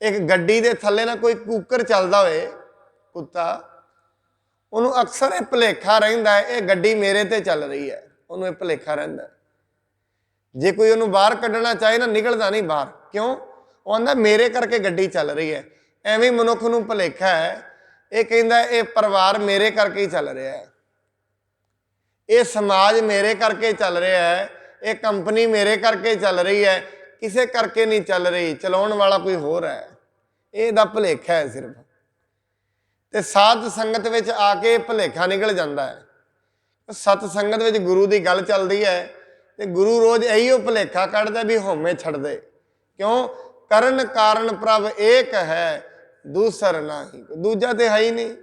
ਇੱਕ ਗੱਡੀ ਦੇ ਥੱਲੇ ਨਾ ਕੋਈ ਕੂਕਰ ਚੱਲਦਾ ਹੋਏ, ਕੁੱਤਾ, ਉਹਨੂੰ ਅਕਸਰ ਇਹ ਭੁਲੇਖਾ ਰਹਿੰਦਾ ਹੈ ਇਹ ਗੱਡੀ ਮੇਰੇ ਤੇ ਚੱਲ ਰਹੀ ਹੈ। ਉਹਨੂੰ ਇਹ ਭੁਲੇਖਾ ਰਹਿੰਦਾ। ਜੇ ਕੋਈ ਉਹਨੂੰ ਬਾਹਰ ਕੱਢਣਾ ਚਾਹੇ ਨਾ, ਨਿਕਲਦਾ ਨਹੀਂ ਬਾਹਰ। ਕਿਉਂ? ਉਹ ਆਂਦਾ ਮੇਰੇ ਕਰਕੇ ਗੱਡੀ ਚੱਲ ਰਹੀ ਹੈ। ਐਵੇਂ ਮਨੁੱਖ ਨੂੰ ਭੁਲੇਖਾ ਹੈ, ਇਹ ਕਹਿੰਦਾ ਇਹ ਪਰਿਵਾਰ ਮੇਰੇ ਕਰਕੇ ਹੀ ਚੱਲ ਰਿਹਾ ਹੈ, ਇਹ ਸਮਾਜ ਮੇਰੇ ਕਰਕੇ ਚੱਲ ਰਿਹਾ ਹੈ, ਇਹ ਕੰਪਨੀ ਮੇਰੇ ਕਰਕੇ ਚੱਲ ਰਹੀ ਹੈ, ਕਿਸੇ ਕਰਕੇ ਨਹੀਂ ਚੱਲ ਰਹੀ, ਚਲਾਉਣ ਵਾਲਾ ਕੋਈ ਹੋਰ ਹੈ। ਇਹਦਾ ਭੁਲੇਖਾ ਹੈ ਸਿਰਫ। ਤੇ ਸਾਧ ਸੰਗਤ ਵਿੱਚ ਆ ਕੇ ਭੁਲੇਖਾ ਨਿਕਲ ਜਾਂਦਾ ਹੈ। ਸਤ ਸੰਗਤ ਵਿੱਚ ਗੁਰੂ ਦੀ ਗੱਲ ਚੱਲਦੀ ਹੈ ਤੇ ਗੁਰੂ ਰੋਜ਼ ਇਹੀਓ ਭੁਲੇਖਾ ਕੱਢਦਾ ਵੀ ਹਉਮੈ ਛੱਡ ਦੇ। ਕਿਉਂ? ਕਰਨ ਕਾਰਨ ਪ੍ਰਭ ਏਕ ਹੈ ਦੂਸਰ ਨਾਹੀ। ਦੂਜਾ ਤੇ ਹੈ ਹੀ ਨਹੀਂ।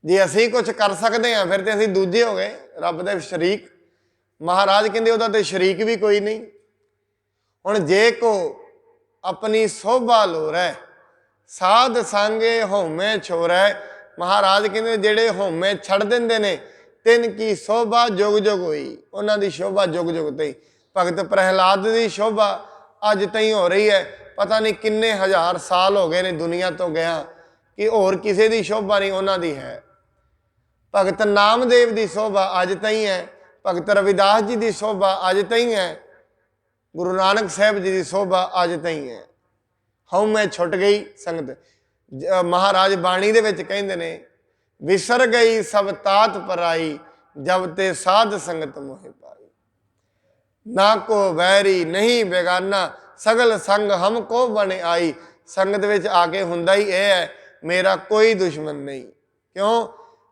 ਜੇ ਅਸੀਂ ਕੁਝ ਕਰ ਸਕਦੇ ਹਾਂ ਫਿਰ ਤੇ ਅਸੀਂ ਦੂਜੇ ਹੋ ਗਏ, ਰੱਬ ਦੇ ਸ਼ਰੀਕ। ਮਹਾਰਾਜ ਕਹਿੰਦੇ ਉਹਦਾ ਤੇ ਸ਼ਰੀਕ ਵੀ ਕੋਈ ਨਹੀਂ। ਹੁਣ ਜੇ ਕੋ ਆਪਣੀ ਸੋਭਾ ਲੋਰੈ, ਸਾਧ ਸੰਗੇ ਹਉਮੈ ਛੋੜੈ। ਮਹਾਰਾਜ ਕਹਿੰਦੇ ਜਿਹੜੇ ਹਉਮੈ ਛੱਡ ਦਿੰਦੇ ਨੇ ਤਿੰਨ ਕੀ ਸ਼ੋਭਾ ਜੁਗ ਜੁਗ ਹੋਈ। ਉਹਨਾਂ ਦੀ ਸ਼ੋਭਾ ਜੁਗ ਜੁਗ ਤੇ। ਭਗਤ ਪ੍ਰਹਿਲਾਦ ਦੀ ਸ਼ੋਭਾ ਅੱਜ ਤਾਈਂ ਹੋ ਰਹੀ ਹੈ। ਪਤਾ ਨਹੀਂ ਕਿੰਨੇ ਹਜ਼ਾਰ ਸਾਲ ਹੋ ਗਏ ਨੇ ਦੁਨੀਆ ਤੋਂ ਗਿਆ, ਕਿ ਹੋਰ ਕਿਸੇ ਦੀ ਸ਼ੋਭਾ ਨਹੀਂ, ਉਹਨਾਂ ਦੀ ਹੈ। ਭਗਤ ਨਾਮਦੇਵ ਦੀ ਸ਼ੋਭਾ ਅੱਜ ਤਾਈਂ ਹੈ। ਭਗਤ ਰਵਿਦਾਸ ਜੀ ਦੀ ਸ਼ੋਭਾ ਅੱਜ ਤਾਈਂ ਹੈ। ਗੁਰੂ ਨਾਨਕ ਸਾਹਿਬ ਜੀ ਦੀ ਸ਼ੋਭਾ ਅੱਜ ਤਾਈਂ ਹੈ। ਹਉਮੈ ਛੁੱਟ ਗਈ ਸੰਗਤ। ਮਹਾਰਾਜ ਬਾਣੀ ਦੇ ਵਿੱਚ ਕਹਿੰਦੇ ਨੇ ਵਿਸਰ ਗਈ ਸਭ ਤਾਤ ਪਰਾਈ, ਜਬ ਤੇ ਸਾਧ ਸੰਗਤ ਮੋਹਿ ਪਾਈ। ਨਾ ਕੋ ਵੈਰੀ ਨਹੀਂ ਬੇਗਾਨਾ, ਸਗਲ ਸੰਗ ਹਮ ਕੋ ਬਣ ਆਈ। ਸੰਗਤ ਵਿੱਚ ਆ ਕੇ ਹੁੰਦਾ ਹੀ ਇਹ ਹੈ ਮੇਰਾ ਕੋਈ ਦੁਸ਼ਮਣ ਨਹੀਂ। ਕਿਉਂ?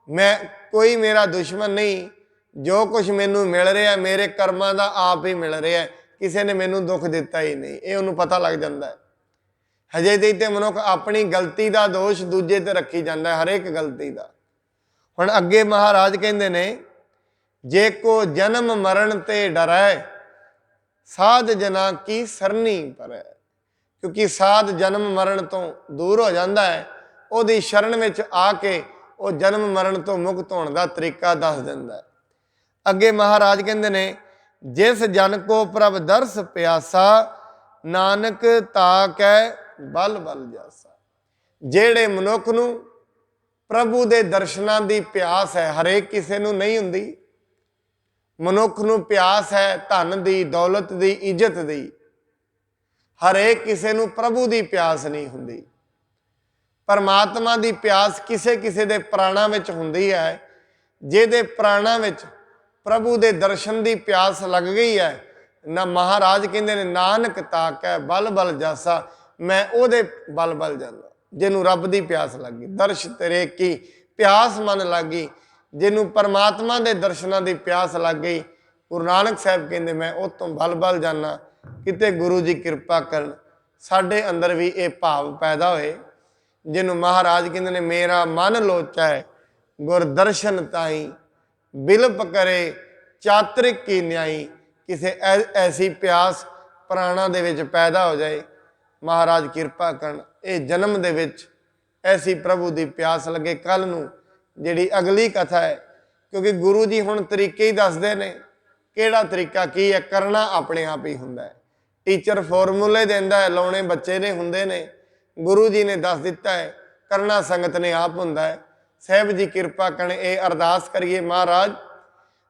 ਮੈਂ ਕੋਈ ਮੇਰਾ ਦੁਸ਼ਮਣ ਨਹੀਂ। ਜੋ ਕੁਝ ਮੈਨੂੰ ਮਿਲ ਰਿਹਾ ਮੇਰੇ ਕਰਮਾਂ ਦਾ ਆਪ ਹੀ ਮਿਲ ਰਿਹਾ, ਕਿਸੇ ਨੇ ਮੈਨੂੰ ਦੁੱਖ ਦਿੱਤਾ ਹੀ ਨਹੀਂ। ਇਹ ਉਹਨੂੰ ਪਤਾ ਲੱਗ ਜਾਂਦਾ ਹੈ। ਹਜੇ ਤੇ ਮਨੁੱਖ ਆਪਣੀ ਗਲਤੀ ਦਾ ਦੋਸ਼ ਦੂਜੇ ਤੇ ਰੱਖੀ ਜਾਂਦਾ ਹੈ, ਹਰੇਕ ਗਲਤੀ ਦਾ। ਹੁਣ ਅੱਗੇ ਮਹਾਰਾਜ ਕਹਿੰਦੇ ਨੇ ਜੇ ਕੋ ਜਨਮ ਮਰਨ ਤੇ ਡਰੈ, ਸਾਧ ਜਨਾ ਕੀ ਸਰਨੀ ਪਰੈ। ਕਿਉਂਕਿ ਸਾਧ ਜਨਮ ਮਰਨ ਤੋਂ ਦੂਰ ਹੋ ਜਾਂਦਾ ਹੈ, ਉਹਦੀ ਸ਼ਰਨ ਵਿੱਚ ਆ ਕੇ ਉਹ ਜਨਮ ਮਰਨ ਤੋਂ ਮੁਕਤ ਹੋਣ ਦਾ ਤਰੀਕਾ ਦੱਸ ਦਿੰਦਾ ਹੈ। ਅੱਗੇ ਮਹਾਰਾਜ ਕਹਿੰਦੇ ਨੇ ਜਿਸ ਜਨ ਕੋ ਪ੍ਰਭ ਦਰਸ ਪਿਆਸਾ, ਨਾਨਕ ਤਾ ਕੈ ਬਲ ਬਲ ਜਾਸਾ। ਜਿਹੜੇ ਮਨੁੱਖ ਨੂੰ ਪ੍ਰਭੂ ਦੇ ਦਰਸ਼ਨਾਂ ਦੀ ਪਿਆਸ ਹੈ, ਹਰੇਕ ਕਿਸੇ ਨੂੰ ਨਹੀਂ ਹੁੰਦੀ। ਮਨੁੱਖ ਨੂੰ ਪਿਆਸ ਹੈ ਧਨ ਦੀ, ਦੌਲਤ ਦੀ, ਇੱਜ਼ਤ ਦੀ। ਹਰੇਕ ਕਿਸੇ ਨੂੰ ਪ੍ਰਭੂ ਦੀ ਪਿਆਸ ਨਹੀਂ ਹੁੰਦੀ। ਪਰਮਾਤਮਾ ਦੀ ਪਿਆਸ ਕਿਸੇ ਕਿਸੇ ਦੇ ਪ੍ਰਾਣਾਂ ਵਿੱਚ ਹੁੰਦੀ ਹੈ। ਜਿਹਦੇ ਪ੍ਰਾਣਾਂ ਵਿੱਚ ਪ੍ਰਭੂ ਦੇ ਦਰਸ਼ਨ ਦੀ ਪਿਆਸ ਲੱਗ ਗਈ ਹੈ ਨਾ, ਮਹਾਰਾਜ ਕਹਿੰਦੇ ਨੇ ਨਾਨਕ ਤਾਕੈ ਬਲ ਬਲ ਜਾਸਾ। ਮੈਂ ਉਹਦੇ ਬਲ ਬਲ ਜਾਂਦਾ ਜਿਹਨੂੰ ਰੱਬ ਦੀ ਪਿਆਸ ਲੱਗ ਗਈ, ਦਰਸ਼ ਤੇਰੇ ਕੀ ਪਿਆਸ ਮਨ ਲੱਗ ਗਈ। ਜਿਹਨੂੰ ਪਰਮਾਤਮਾ ਦੇ ਦਰਸ਼ਨਾਂ ਦੀ ਪਿਆਸ ਲੱਗ ਗਈ, ਗੁਰੂ ਨਾਨਕ ਸਾਹਿਬ ਕਹਿੰਦੇ ਮੈਂ ਉਹ ਤੋਂ ਬਲ ਬਲ ਜਾਣਾ। ਕਿਤੇ ਗੁਰੂ ਜੀ ਕਿਰਪਾ ਕਰਨ ਸਾਡੇ ਅੰਦਰ ਵੀ ਇਹ ਭਾਵ ਪੈਦਾ ਹੋਏ, ਜਿਹਨੂੰ ਮਹਾਰਾਜ ਕਹਿੰਦੇ ਨੇ ਮੇਰਾ ਮਨ ਲੋਚੈ ਗੁਰ ਦਰਸ਼ਨ ਤਾਈ, ਬਿਲਪ ਕਰੇ ਚਾਤਰਿਕ ਕੀ ਨਿਆਈ। ਕਿਸੇ ਐਸੀ ਪਿਆਸ ਪ੍ਰਾਣਾਂ ਦੇ ਵਿੱਚ ਪੈਦਾ ਹੋ ਜਾਏ, ਮਹਾਰਾਜ ਕਿਰਪਾ ਕਰਨ ਇਹ ਜਨਮ ਦੇ ਵਿੱਚ ਐਸੀ ਪ੍ਰਭੂ ਦੀ ਪਿਆਸ ਲੱਗੇ। ਕੱਲ ਨੂੰ ਜਿਹੜੀ ਅਗਲੀ ਕਥਾ ਹੈ, ਕਿਉਂਕਿ ਗੁਰੂ ਜੀ ਹੁਣ ਤਰੀਕੇ ਹੀ ਦੱਸਦੇ ਨੇ। ਕਿਹੜਾ ਤਰੀਕਾ ਕੀ ਹੈ? ਕਰਨਾ ਆਪਣੇ ਆਪ ਹੀ ਹੁੰਦਾ ਹੈ। ਟੀਚਰ ਫਾਰਮੂਲੇ ਦਿੰਦਾ ਹੈ, ਲਾਉਣੇ ਬੱਚੇ ਨੇ ਹੁੰਦੇ ਨੇ। ਗੁਰੂ ਜੀ ਨੇ ਦੱਸ ਦਿੱਤਾ ਹੈ, ਕਰਨਾ ਸੰਗਤ ਨੇ ਆਪ ਹੁੰਦਾ ਹੈ। ਸਾਹਿਬ ਜੀ ਕਿਰਪਾ ਕਰਨ। ਇਹ ਅਰਦਾਸ ਕਰੀਏ ਮਹਾਰਾਜ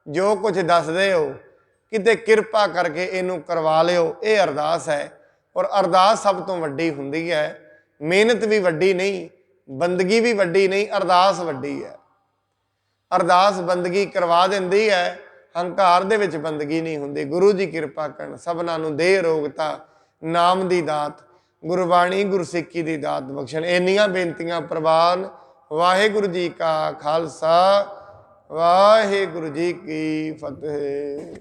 ਜੋ ਕੁਝ ਦੱਸਦੇ ਹੋ ਕਿਤੇ ਕਿਰਪਾ ਕਰਕੇ ਇਹਨੂੰ ਕਰਵਾ ਲਿਓ। ਇਹ ਅਰਦਾਸ ਹੈ, ਔਰ ਅਰਦਾਸ ਸਭ ਤੋਂ ਵੱਡੀ ਹੁੰਦੀ ਹੈ। ਮਿਹਨਤ ਵੀ ਵੱਡੀ ਨਹੀਂ, ਬੰਦਗੀ ਵੀ ਵੱਡੀ ਨਹੀਂ, ਅਰਦਾਸ ਵੱਡੀ ਹੈ। ਅਰਦਾਸ ਬੰਦਗੀ ਕਰਵਾ ਦਿੰਦੀ ਹੈ, ਹੰਕਾਰ ਦੇ ਵਿੱਚ ਬੰਦਗੀ ਨਹੀਂ ਹੁੰਦੀ। ਗੁਰੂ ਜੀ ਕਿਰਪਾ ਕਰਨ, ਸਭਨਾਂ ਨੂੰ ਦੇਹ ਅਰੋਗਤਾ, ਨਾਮ ਦੀ ਦਾਤ, ਗੁਰਬਾਣੀ ਗੁਰਸਿੱਖੀ ਦੀ ਦਾਤ ਬਖਸ਼ਣ। ਇੰਨੀਆਂ ਬੇਨਤੀਆਂ ਪ੍ਰਵਾਨ। ਵਾਹਿਗੁਰੂ ਜੀ ਕਾ ਖਾਲਸਾ, ਵਾਹਿਗੁਰੂ ਜੀ ਕੀ ਫਤਿਹ।